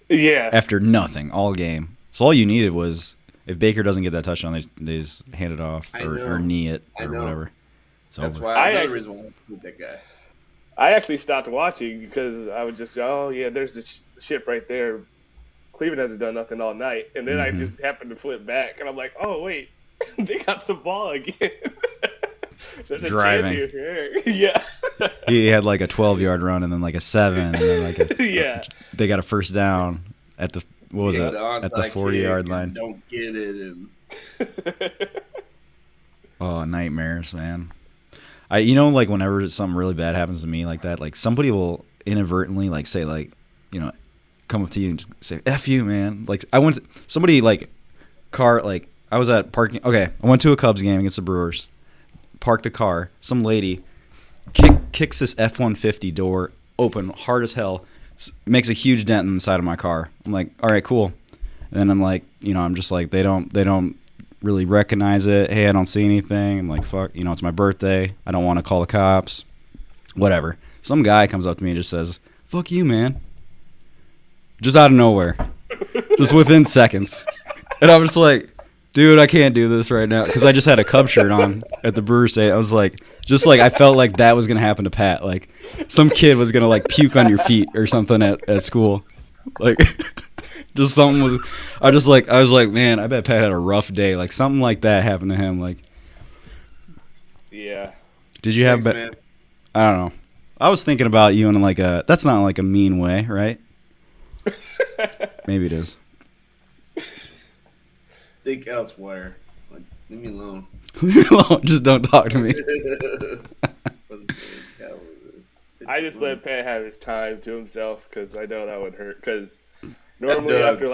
Yeah. After nothing all game. So all you needed was, if Baker doesn't get that touchdown, they just hand it off or knee it or whatever. It's That's over. why another reason why I put that guy. I actually stopped watching because I would just, there's the ship right there. Cleveland hasn't done nothing all night. And then I just happened to flip back, and I'm like, oh, wait, they got the ball again. There's a Driving. chance here. Yeah. He had like a 12-yard run and then like a 7, and then like they got a first down at the at the 40-yard line. Don't get it. And... Oh, nightmares, man. Like whenever something really bad happens to me like that, like somebody will inadvertently like say like, come up to you and just say F you, man. Like somebody like Carr, like I was at parking. Okay, I went to a Cubs game against the Brewers. Parked the car. Some lady kicks this F-150 door open hard as hell, makes a huge dent in the side of my car. I'm like, all right, cool. And then I'm like, I'm just like, they don't really recognize it. Hey, I don't see anything. I'm like, fuck, it's my birthday. I don't want to call the cops. Whatever. Some guy comes up to me and just says, fuck you, man. Just out of nowhere. Just within seconds. And I'm just like, dude, I can't do this right now. Because I just had a Cub shirt on at the Brewers State. I was like, I felt like that was going to happen to Pat. Like, some kid was going to, like, puke on your feet or something at school. Like, just something was, I was like, man, I bet Pat had a rough day. Like, something like that happened to him. Like, yeah. Did you have, man. I don't know. I was thinking about you in like that's not like a mean way, right? Maybe it is. Think elsewhere. Like, leave me alone. Just don't talk to me. I just let Pat have his time to himself because I know that would hurt. Because normally after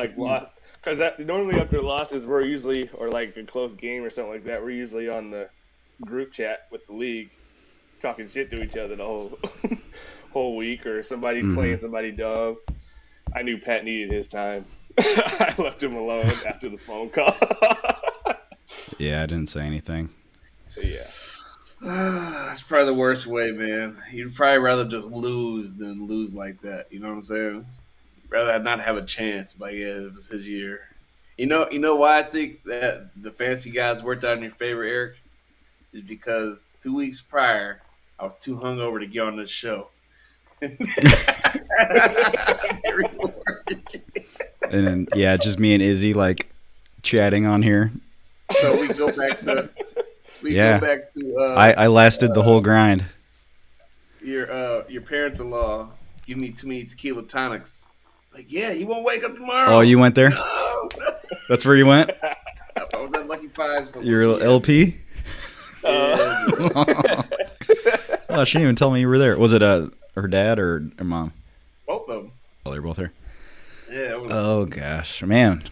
losses, we're usually, or like a close game or something like that, we're usually on the group chat with the league, talking shit to each other the whole week, or somebody playing somebody dumb. I knew Pat needed his time. I left him alone after the phone call. Yeah, I didn't say anything. Yeah. That's probably the worst way, man. You'd probably rather just lose than lose like that. You know what I'm saying? Rather not have a chance, but yeah, it was his year. You know why I think that the fancy guys worked out in your favor, Eric? Is because 2 weeks prior, I was too hungover to get on this show. And then, yeah, just me and Izzy like chatting on here. So we go back to. I lasted the whole grind. Your parents-in-law give me too many tequila tonics. Like, yeah, he won't wake up tomorrow. Oh, you went there? No. That's where you went? I was at Lucky Pies. For your LP? Yeah. Oh, she didn't even tell me you were there. Was it her dad or her mom? Both of them. Oh, they're both here. Yeah. Oh gosh, man.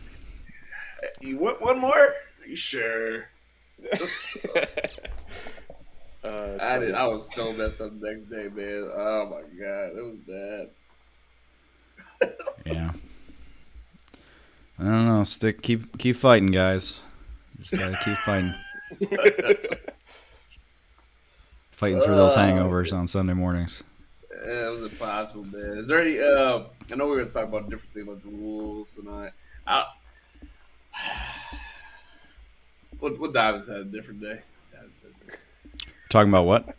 You want one more? Are you sure? I was so messed up the next day, man. Oh my god, it was bad. Yeah. I don't know. Keep fighting, guys. Just gotta keep fighting. Fighting through those hangovers on Sunday mornings. Yeah, it was impossible, man. Is there any? I know we were gonna talk about different things like the rules and all that. What Diamonds had a different day? Talking about what?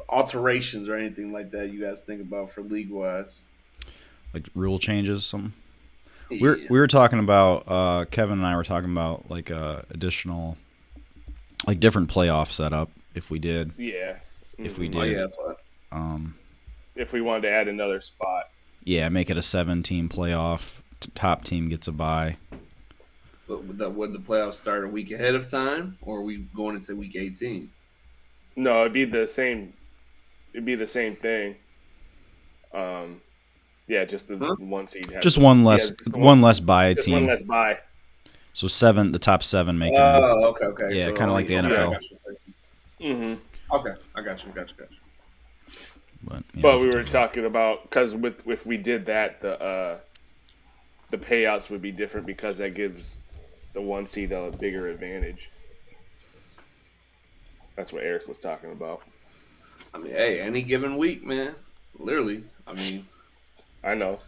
Alterations or anything like that you guys think about for league wise? Like rule changes, something. Yeah. We were talking about Kevin and I were talking about like additional, like different playoff setup if we did. Yeah. If we did. Oh, yeah, that's fine. If we wanted to add another spot. Yeah, make it a 7-team playoff. Top team gets a bye. But would the playoffs start a week ahead of time, or are we going into week 18? No, it'd be the same. It'd be the same thing. Yeah, just the one seed. Just one less, one less bye just team. One less bye. So the top 7 make it. Oh, okay. Yeah, so kind of like the NFL. Mm-hmm. Okay, I got you. But, But we were we can talk talking about because if we did that, the payouts would be different because that gives the 1 seed a bigger advantage. That's what Eric was talking about. I mean, hey, any given week, man. Literally, I mean, I know.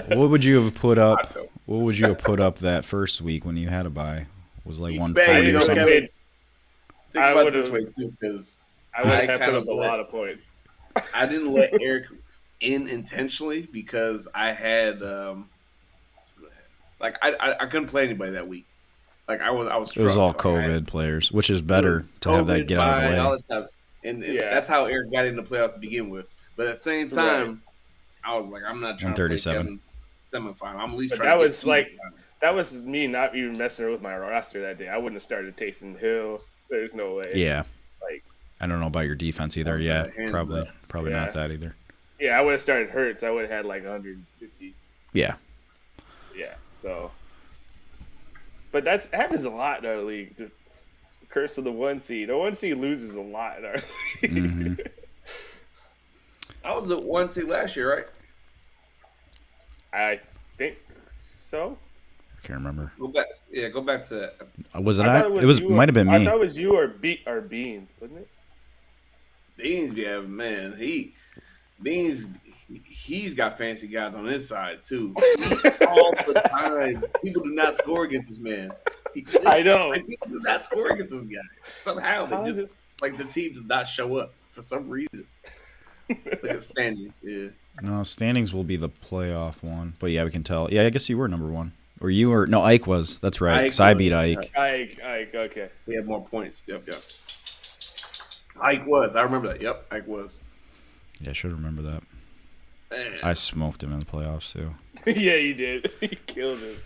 What would you have put up? What would you have put up that first week when you had a bye? Was it like 140 or something? Kevin, think I about it would've- this way too, because I would have kind put of up a lot of points. I didn't let Eric in intentionally because I had like I couldn't play anybody that week. Like I was It was struck. all Like, COVID players, which is better to have that COVID, get out of the bye, way. all the time. And Yeah. that's how Eric got into the playoffs to begin with. But at the same time, I was like, I'm not trying to play 137. Kevin semifinal. I'm at least But trying that to was get like finals. that was me not even messing with my roster that day. I wouldn't have started Taysom Hill. There's no way. Yeah. Like I don't know about your defense either. Okay, Yeah, hands probably up. probably Yeah. not that either. yeah, I would have started Hurts. I would have had like 150. Yeah. Yeah. So. But that happens a lot in our league. The curse of the 1 seed. The 1 seed loses a lot in our league. Mhm. I was the 1 seed last year, right? I think so. I can't remember. Go back. Yeah, go back to that. Was it? I thought It was you might have been I me. thought it was you or Beans, wasn't it? Beans be having, man. He's got fancy guys on his side too. All the time. People do not score against this man. I know. Like, people do not score against this guy. Somehow How they is just like the team does not show up for some reason. Look at standings. Yeah. No, standings will be the playoff one. But yeah, we can tell. Yeah, I guess you were number one. Or you were. No, Ike was. That's right. Because I beat Ike. Ike, okay. He had more points. Yep. Ike was. I remember that. Yep, Ike was. Yeah, I should remember that. Man. I smoked him in the playoffs too. Yeah, you did. You killed him.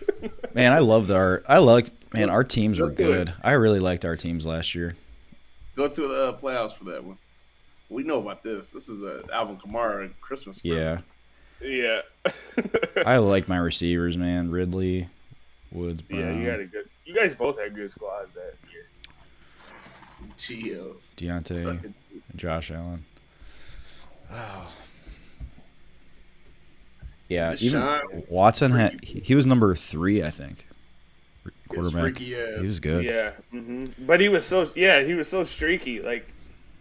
Man, our teams were good. I really liked our teams last year. Go to the playoffs for that one. We know about this. This is a Alvin Kamara Christmas. Yeah. Yeah. I like my receivers, man. Ridley, Woods, Brown. Yeah, you guys both had good squads that year. Gio. Deontay, Josh Allen. Oh. Yeah, even Deshaun, Watson he was number 3, I think. Quarterback. freaky ass. He was good. Yeah. But he was so streaky. Like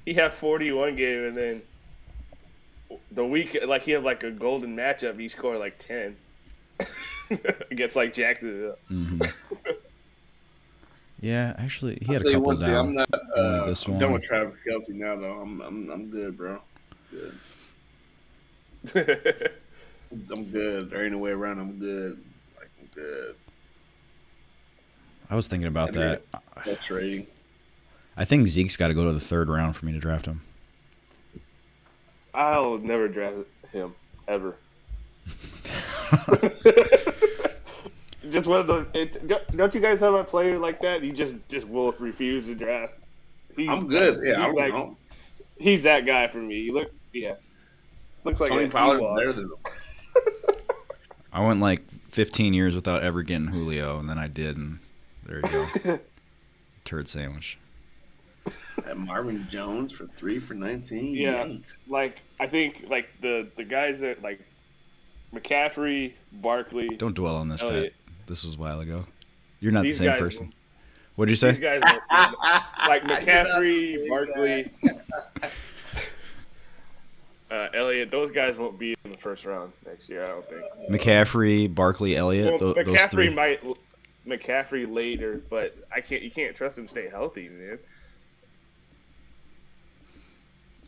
he had 41 game and then the week like he had like a golden matchup. He scored like 10 against like Jacksonville. Mm-hmm. Yeah, actually, he had I'll a tell you couple one thing, down. I'm not. This I'm one. done with Travis Kelce now, though. I'm good, bro. Good. I'm good. There ain't no way around. I'm good. Like I'm good. I was thinking about that. That's rating. I think Zeke's got to go to the 3rd round for me to draft him. I'll never draft him ever. Just one of those. Don't you guys have a player like that? You just will refuse to draft. I'm good. Yeah, he's, he's that guy for me. Looks like Tony Pollard's better than him. I went like 15 years without ever getting Julio, and then I did, and there you go. Turd sandwich. And Marvin Jones for 3 for 19. Yeah, Yikes. like I think like the guys that like McCaffrey, Barkley. Don't dwell on this, Elliott. Pat. This was a while ago. You're not These the same guys person. will- What'd you These say? guys like McCaffrey, Barkley, Elliott. Those guys won't be in the first round next year. I don't think. McCaffrey, Barkley, Elliott. Well, Those McCaffrey 3. might McCaffrey later, but you can't trust him to stay healthy, man.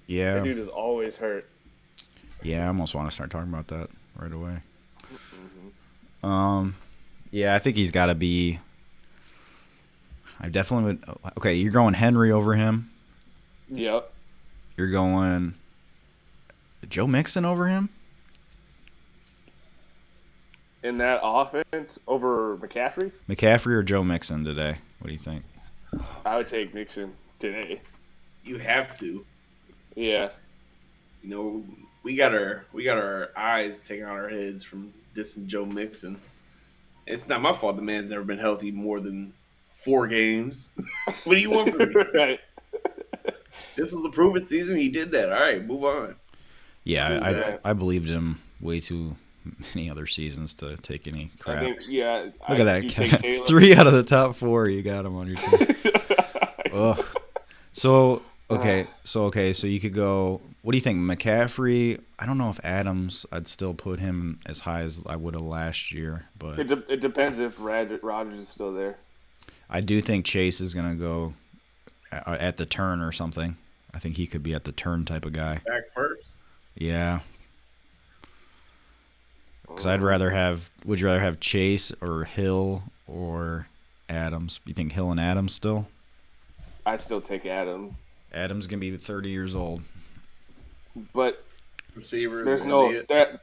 Yeah. That dude is always hurt. Yeah, I almost want to start talking about that right away. Mm-hmm. Yeah, I think he's got to be. I definitely would. Okay, you're going Henry over him. Yep. You're going Joe Mixon over him. In that offense over McCaffrey, McCaffrey or Joe Mixon today? What do you think? I would take Mixon today. You have to. Yeah. You know, we got our eyes taken out our heads from dissing Joe Mixon. It's not my fault the man's never been healthy more than 4 games. What do you want from me? Right. This was a proven season. He did that. All right, move on. Yeah, I believed him way too many other seasons to take any crap. Look at that. 3 out of the top 4, you got him on your team. Ugh. So you could go. What do you think, McCaffrey? I don't know if Adams. I'd still put him as high as I would have last year, but it depends if Rodgers is still there. I do think Chase is gonna go at the turn or something. I think he could be at the turn type of guy. Back first. Yeah. Because I'd rather have. Would you rather have Chase or Hill or Adams? You think Hill and Adams still? I still take Adams. Adams gonna be 30 years old. But receivers. There's no that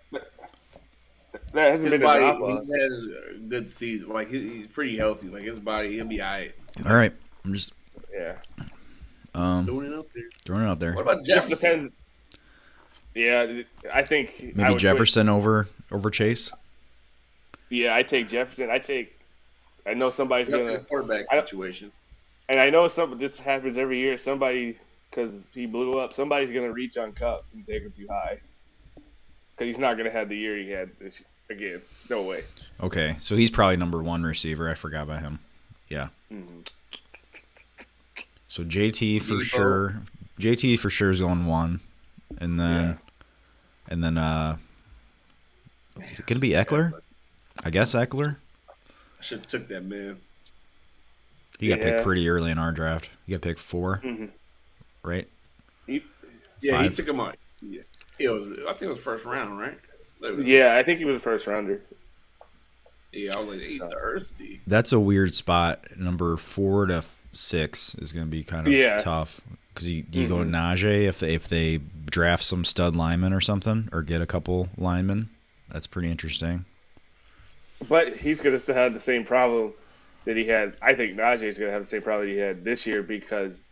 hasn't been a drop off. He's had a good season. Like he's pretty healthy. Like his body, he'll be all right. All right, I'm just throwing it out there. What about Jefferson? Just depends. Yeah, I think maybe Jefferson over Chase. Yeah, I take Jefferson. I know somebody's That's gonna a quarterback situation. And I know this happens every year. Somebody, because he blew up, somebody's going to reach on Cup and take him too high. Because he's not going to have the year he had this again. No way. Okay, so he's probably number 1 receiver. I forgot about him. Yeah. Mm-hmm. So JT for sure. JT for sure is going 1, and then is it going to be Eckler? I guess Eckler. I should have took that man. He got picked pretty early in our draft. He got picked 4, right? He took him on. Yeah. I think it was first round, right? Yeah, I think he was a first rounder. Yeah, I was like, he's thirsty. That's a weird spot. Number 4 to 6 is going to be kind of tough because you go Najee if they draft some stud linemen or something or get a couple linemen. That's pretty interesting. But he's going to still have the same problem that he had. I think Najee is going to have the same problem he had this year because,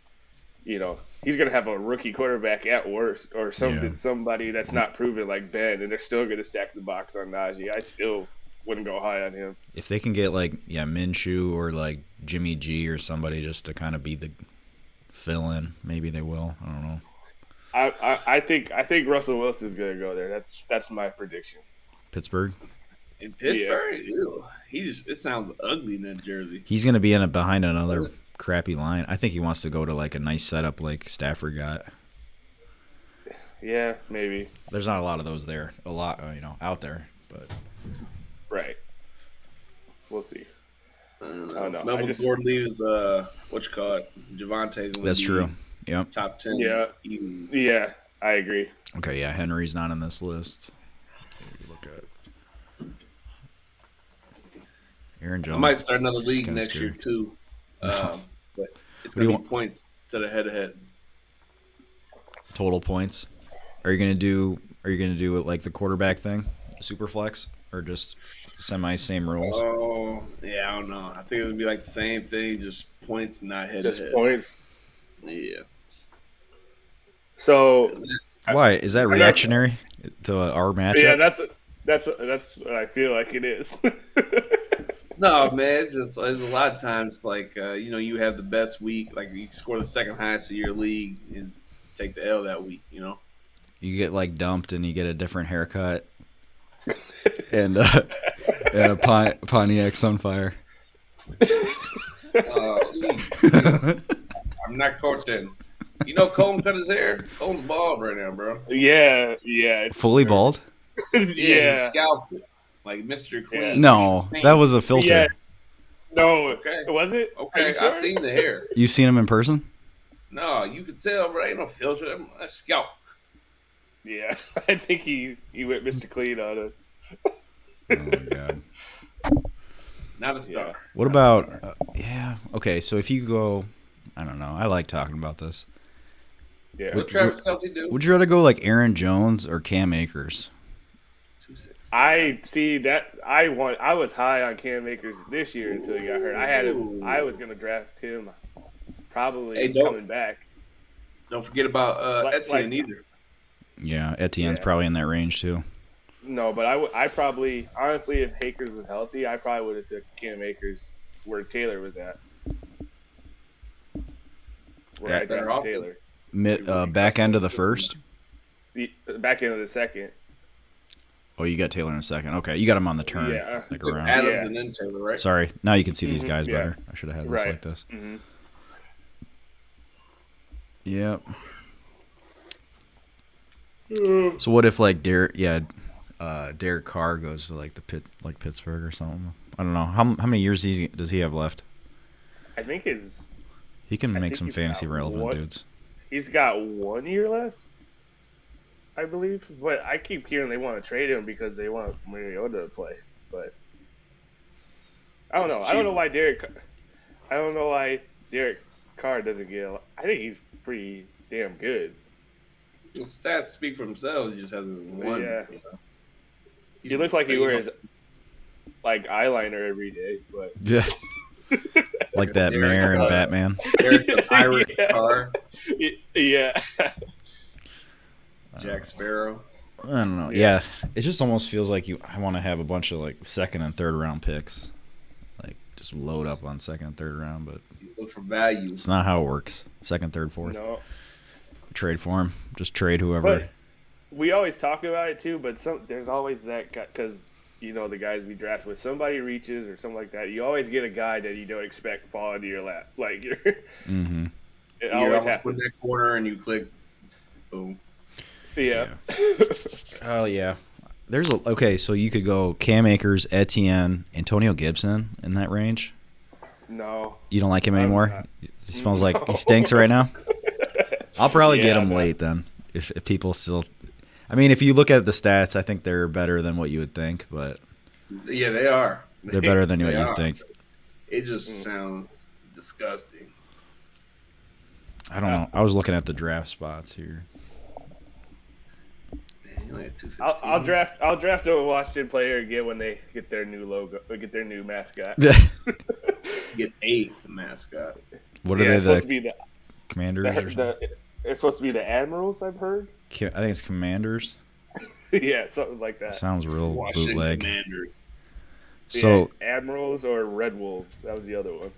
he's going to have a rookie quarterback at worst or somebody that's not proven like Ben, and they're still going to stack the box on Najee. I still wouldn't go high on him. If they can get Minshew or Jimmy G or somebody just to kind of be the fill-in, maybe they will. I don't know. I think Russell Wilson is going to go there. That's my prediction. Pittsburgh. In Pittsburgh, it sounds ugly in that jersey. He's going to be behind another crappy line. I think he wants to go to a nice setup like Stafford got. Yeah, maybe. There's not a lot of those there. A lot, out there, but right. We'll see. I don't know. Melvin Gordon leaves. Javonte's. That's true. Yeah. Top 10. Yeah. Yeah, I agree. Okay. Yeah, Henry's not on this list. Look at. Aaron Jones. I might start another league next year too, but it's gonna be points instead of head-to-head. Total points. Are you gonna do it like the quarterback thing, super flex, or just same rules? Oh yeah, I don't know. I think it would be the same thing, just points, not head-to-head. Just points. Yeah. So why is that reactionary to our matchup? Yeah, that's what I feel like it is. No, man, it's a lot of times you have the best week, you score the second highest of your league and take the L that week, You get dumped and you get a different haircut and a Pontiac Sunfire. I'm not coaching. Colton cut his hair. Colton's bald right now, bro. Yeah. Fully bald? Yeah, he scalped it. Like Mr. Clean. Yeah. No, that was a filter. Yeah. No, okay. Was it? Okay, sure? I seen the hair. You seen him in person? No, you could tell, bro. Ain't no filter. That's scalp. Yeah, I think he went Mr. Clean on us. Oh my god. Not a star. Yeah. What about? Okay. So if you go, I don't know. I like talking about this. Yeah. What Travis Kelce do? Would you rather go Aaron Jones or Cam Akers? I see that. I was high on Cam Akers this year until he got hurt. I had him. I was going to draft him, probably coming back. Don't forget about Etienne either. Yeah, Etienne's probably in that range too. No, but I probably honestly, if Akers was healthy, I probably would have took Cam Akers where Taylor was at. where I drafted Taylor. Back end of the first? The back end of the second. Oh, you got Taylor in a second. Okay, you got him on the turn. Yeah. Like around. Adams and then Taylor, right? Sorry. Now you can see these guys better. I should have had this like this. Mm-hmm. Yep. So what if like Derek Carr goes to like Pittsburgh or something? I don't know. How many years does he have left? I think he can make some fantasy relevant dudes. He's got 1 year left, I believe. But I keep hearing they want to trade him because they want Mariota to play. But I don't know. I don't know why Derek Carr doesn't get. I think he's pretty damn good. The stats speak for themselves. He just hasn't won. Yeah. You know? He looks like he wears like eyeliner every day, but yeah. Like that mayor in Batman. Derek the Pirate Carr. Yeah. Jack Sparrow. I don't know. Yeah. It just almost feels like I want to have a bunch of like second and third round picks. Like just load up on second and third round, but you look for value. It's not how it works. Second, third, fourth. No. Trade for him. Just trade whoever. But we always talk about it too, but there's always that guy because you know the guys we draft with. Somebody reaches or something like that. You always get a guy that you don't expect fall into your lap. Like you're. Mm-hmm. It always happens. Put that corner and you click, boom. Yeah. Oh yeah. Okay, so you could go Cam Akers, Etienne, Antonio Gibson in that range. No. You don't like him anymore? He smells like he stinks right now. I'll probably get him late then. If people still, I mean, if you look at the stats, I think they're better than what you would think. But yeah, they are. They're better than what you'd think. It just sounds disgusting. I don't know. I was looking at the draft spots here. I'll draft a Washington player again when they get their new logo, or get their new mascot. Get a mascot. What are they? Supposed to be the Commanders. It's supposed to be the Admirals. I've heard. I think it's Commanders. Yeah, something like that. Sounds real Washington bootleg. Commanders. So Admirals or Red Wolves. That was the other one.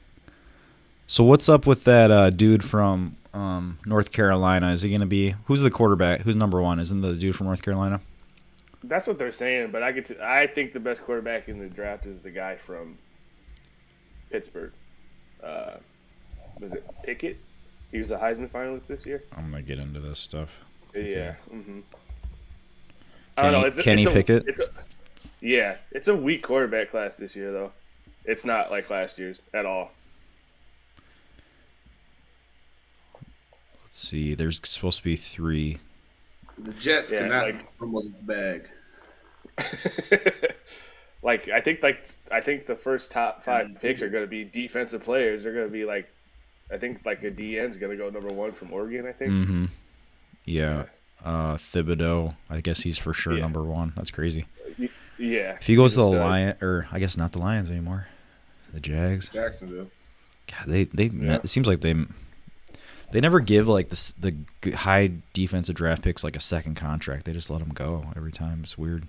So what's up with that dude from North Carolina? Is he going to be? Who's the quarterback? Who's number one? Isn't the dude from North Carolina? That's what they're saying, but I think the best quarterback in the draft is the guy from Pittsburgh. Was it Pickett? He was a Heisman finalist this year. I'm gonna get into this stuff. Yeah. Mm-hmm. Kenny Pickett. It's a weak quarterback class this year, though. It's not like last year's at all. Let's see. There's supposed to be 3. The Jets cannot fumble this bag. I think the first top 5 picks are going to be defensive players. They're going to be I think a DN's going to go number 1 from Oregon. I think. Mm-hmm. Yeah. Thibodeau. I guess he's for sure number 1. That's crazy. Yeah. If he goes to the Lions, or I guess not the Lions anymore, the Jags. Jacksonville. God, it seems like they never give the high defensive draft picks like a second contract. They just let them go every time. It's weird.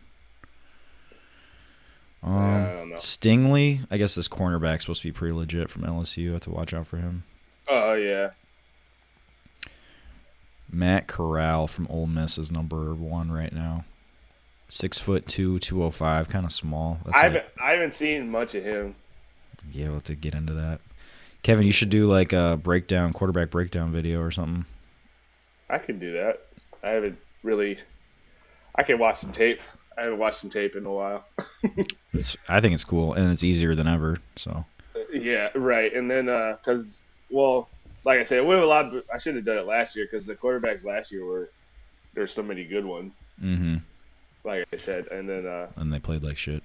I don't know. Stingley, I guess this cornerback's supposed to be pretty legit from LSU. I have to watch out for him. Oh yeah. Matt Corral from Ole Miss is number 1 right now. 6'2", 205, kind of small. I haven't seen much of him. Yeah, we'll have to get into that. Kevin, you should do like a quarterback breakdown video or something. I can do that. I haven't really. I can watch some tape. I haven't watched some tape in a while. I think it's cool, and it's easier than ever. So. Yeah, right. And then, like I said, we have a lot. I should have done it last year because the quarterbacks last year there's so many good ones. Mm-hmm. Like I said, and then. And they played like shit.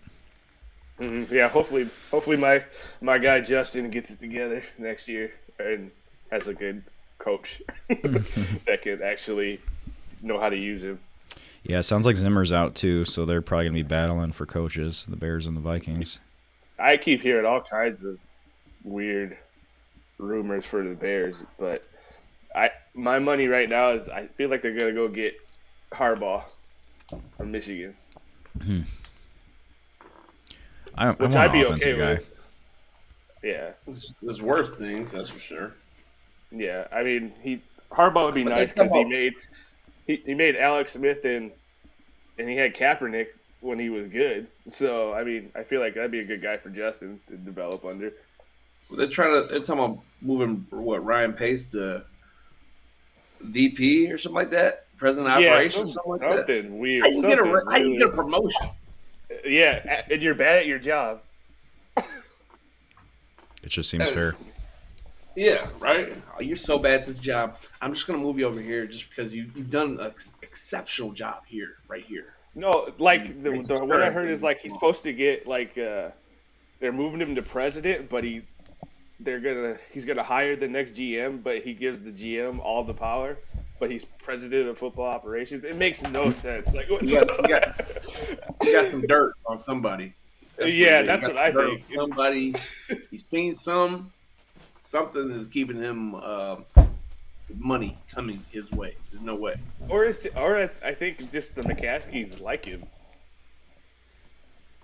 Mm-hmm. Yeah, hopefully my guy Justin gets it together next year and has a good coach that can actually know how to use him. Yeah, it sounds like Zimmer's out too, so they're probably gonna be battling for coaches, the Bears and the Vikings. I keep hearing all kinds of weird rumors for the Bears, but my money right now is I feel like they're gonna go get Harbaugh from Michigan. Which I'd be okay guy. With. Yeah. There's worse things, that's for sure. Yeah, I mean, Harbaugh would be nice because he made Alex Smith and he had Kaepernick when he was good. So I mean, I feel like that'd be a good guy for Justin to develop under. They're talking about moving Ryan Pace to VP or something like that, president of operations, something like that. Something weird. How you get a promotion? Yeah, and you're bad at your job. It just seems fair. Yeah, right. Oh, you're so bad at this job. I'm just gonna move you over here just because you've done an exceptional job here, right here. No, like the what I heard is like he's supposed to get like they're moving him to president, but he's gonna hire the next GM, but he gives the GM all the power, but he's president of football operations. It makes no sense. Like you got some dirt on somebody. That's what I think. Somebody he's seen something is keeping him money coming his way. There's no way. Or I think just the McCaskies like him.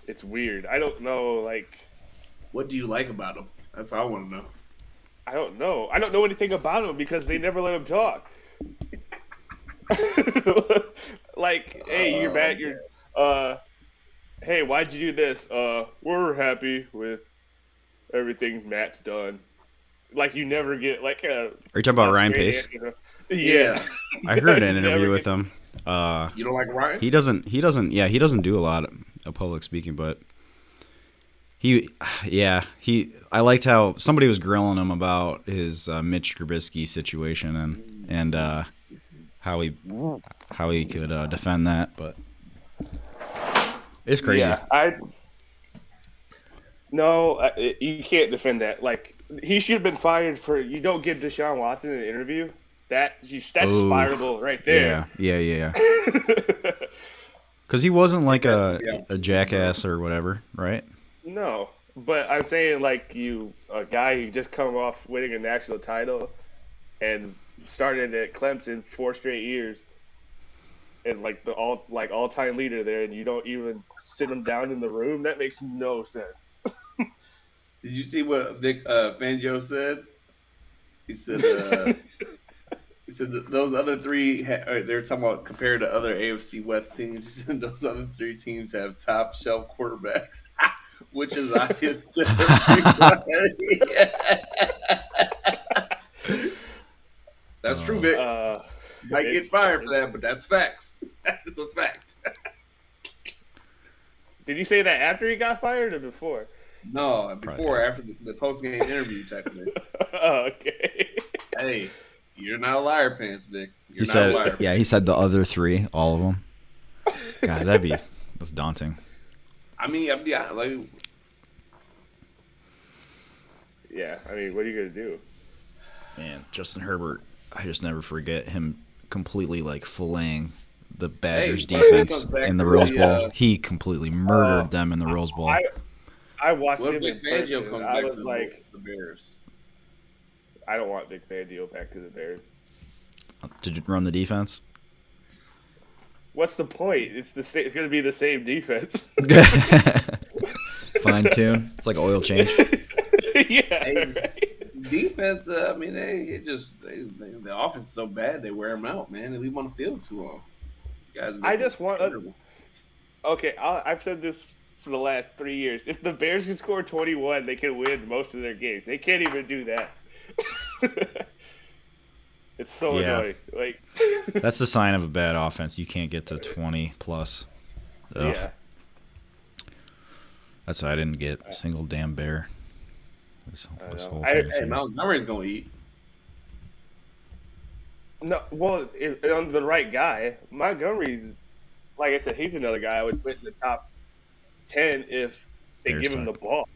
It's weird. I don't know. Like, what do you like about him? That's what I want to know. I don't know. I don't know anything about him because they never let him talk. Like, hey, you're bad. Hey, why'd you do this? We're happy with everything Matt's done. Like, you never get like a. Are you talking about Ryan Pace? Yeah. I heard an interview with him. You don't like Ryan? He doesn't. Yeah, he doesn't do a lot of public speaking, but I liked how somebody was grilling him about his Mitch Trubisky situation and how he could defend that, but it's crazy. Yeah, you can't defend that. Like, he should have been fired for. You don't give Deshaun Watson an interview. That's spirable right there. Yeah. Because he wasn't like a jackass or whatever, right? No, but I'm saying like a guy who just come off winning a national title and started at Clemson 4 straight years, and like the all-time leader there, and you don't even sit him down in the room. That makes no sense. Did you see what Vic Fangio said? He said those other three, they're talking about compared to other AFC West teams, he said those other 3 teams have top shelf quarterbacks, which is obvious to everybody. That's true, Vic. Might get fired for that, but that's facts. That's a fact. Did you say that after he got fired or before? No, before, after the post-game interview, technically. Oh, okay. Hey, you're not a liar, Pants, Vic. He said the other 3, all of them. God, that's daunting. I mean, yeah, like. Yeah, I mean, what are you gonna do? Man, Justin Herbert, I just never forget him completely like filleting the Badgers defense in the Rose Bowl. He completely murdered them in the Rose Bowl. I watched him Vic in Fangio person. comes I back was to like, the Bears. I don't want Vic Fangio back to the Bears. To run the defense? What's the point? It's going to be the same defense. Fine tune. It's like oil change. Yeah. Right? Defense. I mean, the offense is so bad they wear them out, man. They leave them on the field too long. I just want. Okay, I've said this for the last 3 years. If the Bears can score 21, they can win most of their games. They can't even do that. It's so annoying. Like that's the sign of a bad offense. You can't get to 20 plus. Ugh. Yeah. That's why I didn't get a single damn bear. This whole Montgomery's gonna eat. No, well, on the right guy, Montgomery's, like I said, he's another guy I would put in the top 10 if they give him the ball.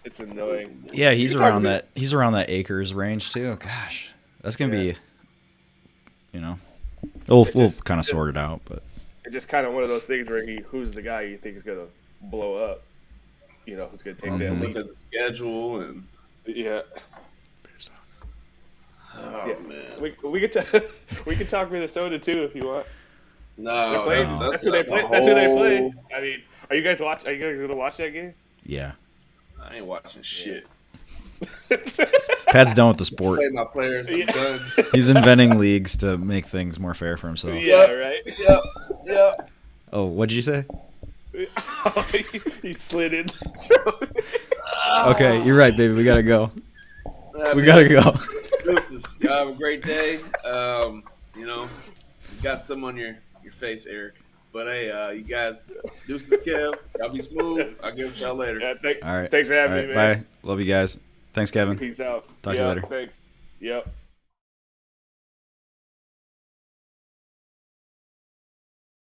It's annoying. Yeah, he's around that. He's around that Akers range too. Gosh, that's gonna be, we'll kind of sort it out, but it's just kind of one of those things where who's the guy you think is gonna blow up? Who's gonna take that lead? Look at the schedule and yeah. Oh man, we could talk Minnesota too if you want. No, that's who they play. That's who they play. I mean, are you guys gonna watch that game? Yeah. I ain't watching shit. Pat's done with the sport. Play my players. I'm done. He's inventing leagues to make things more fair for himself. Yeah, right. Yep. Oh, what did you say? He slid in. Okay, you're right, baby. We gotta go. We gotta go. Deuces. Y'all have a great day. You got some on your face, Eric. But hey, you guys, deuces, Kev. Y'all be smooth. I'll give it y'all later. Yeah, All right. Thanks for having me, man. Bye. Love you guys. Thanks, Kevin. Peace out. Talk to you later. Thanks. Yep.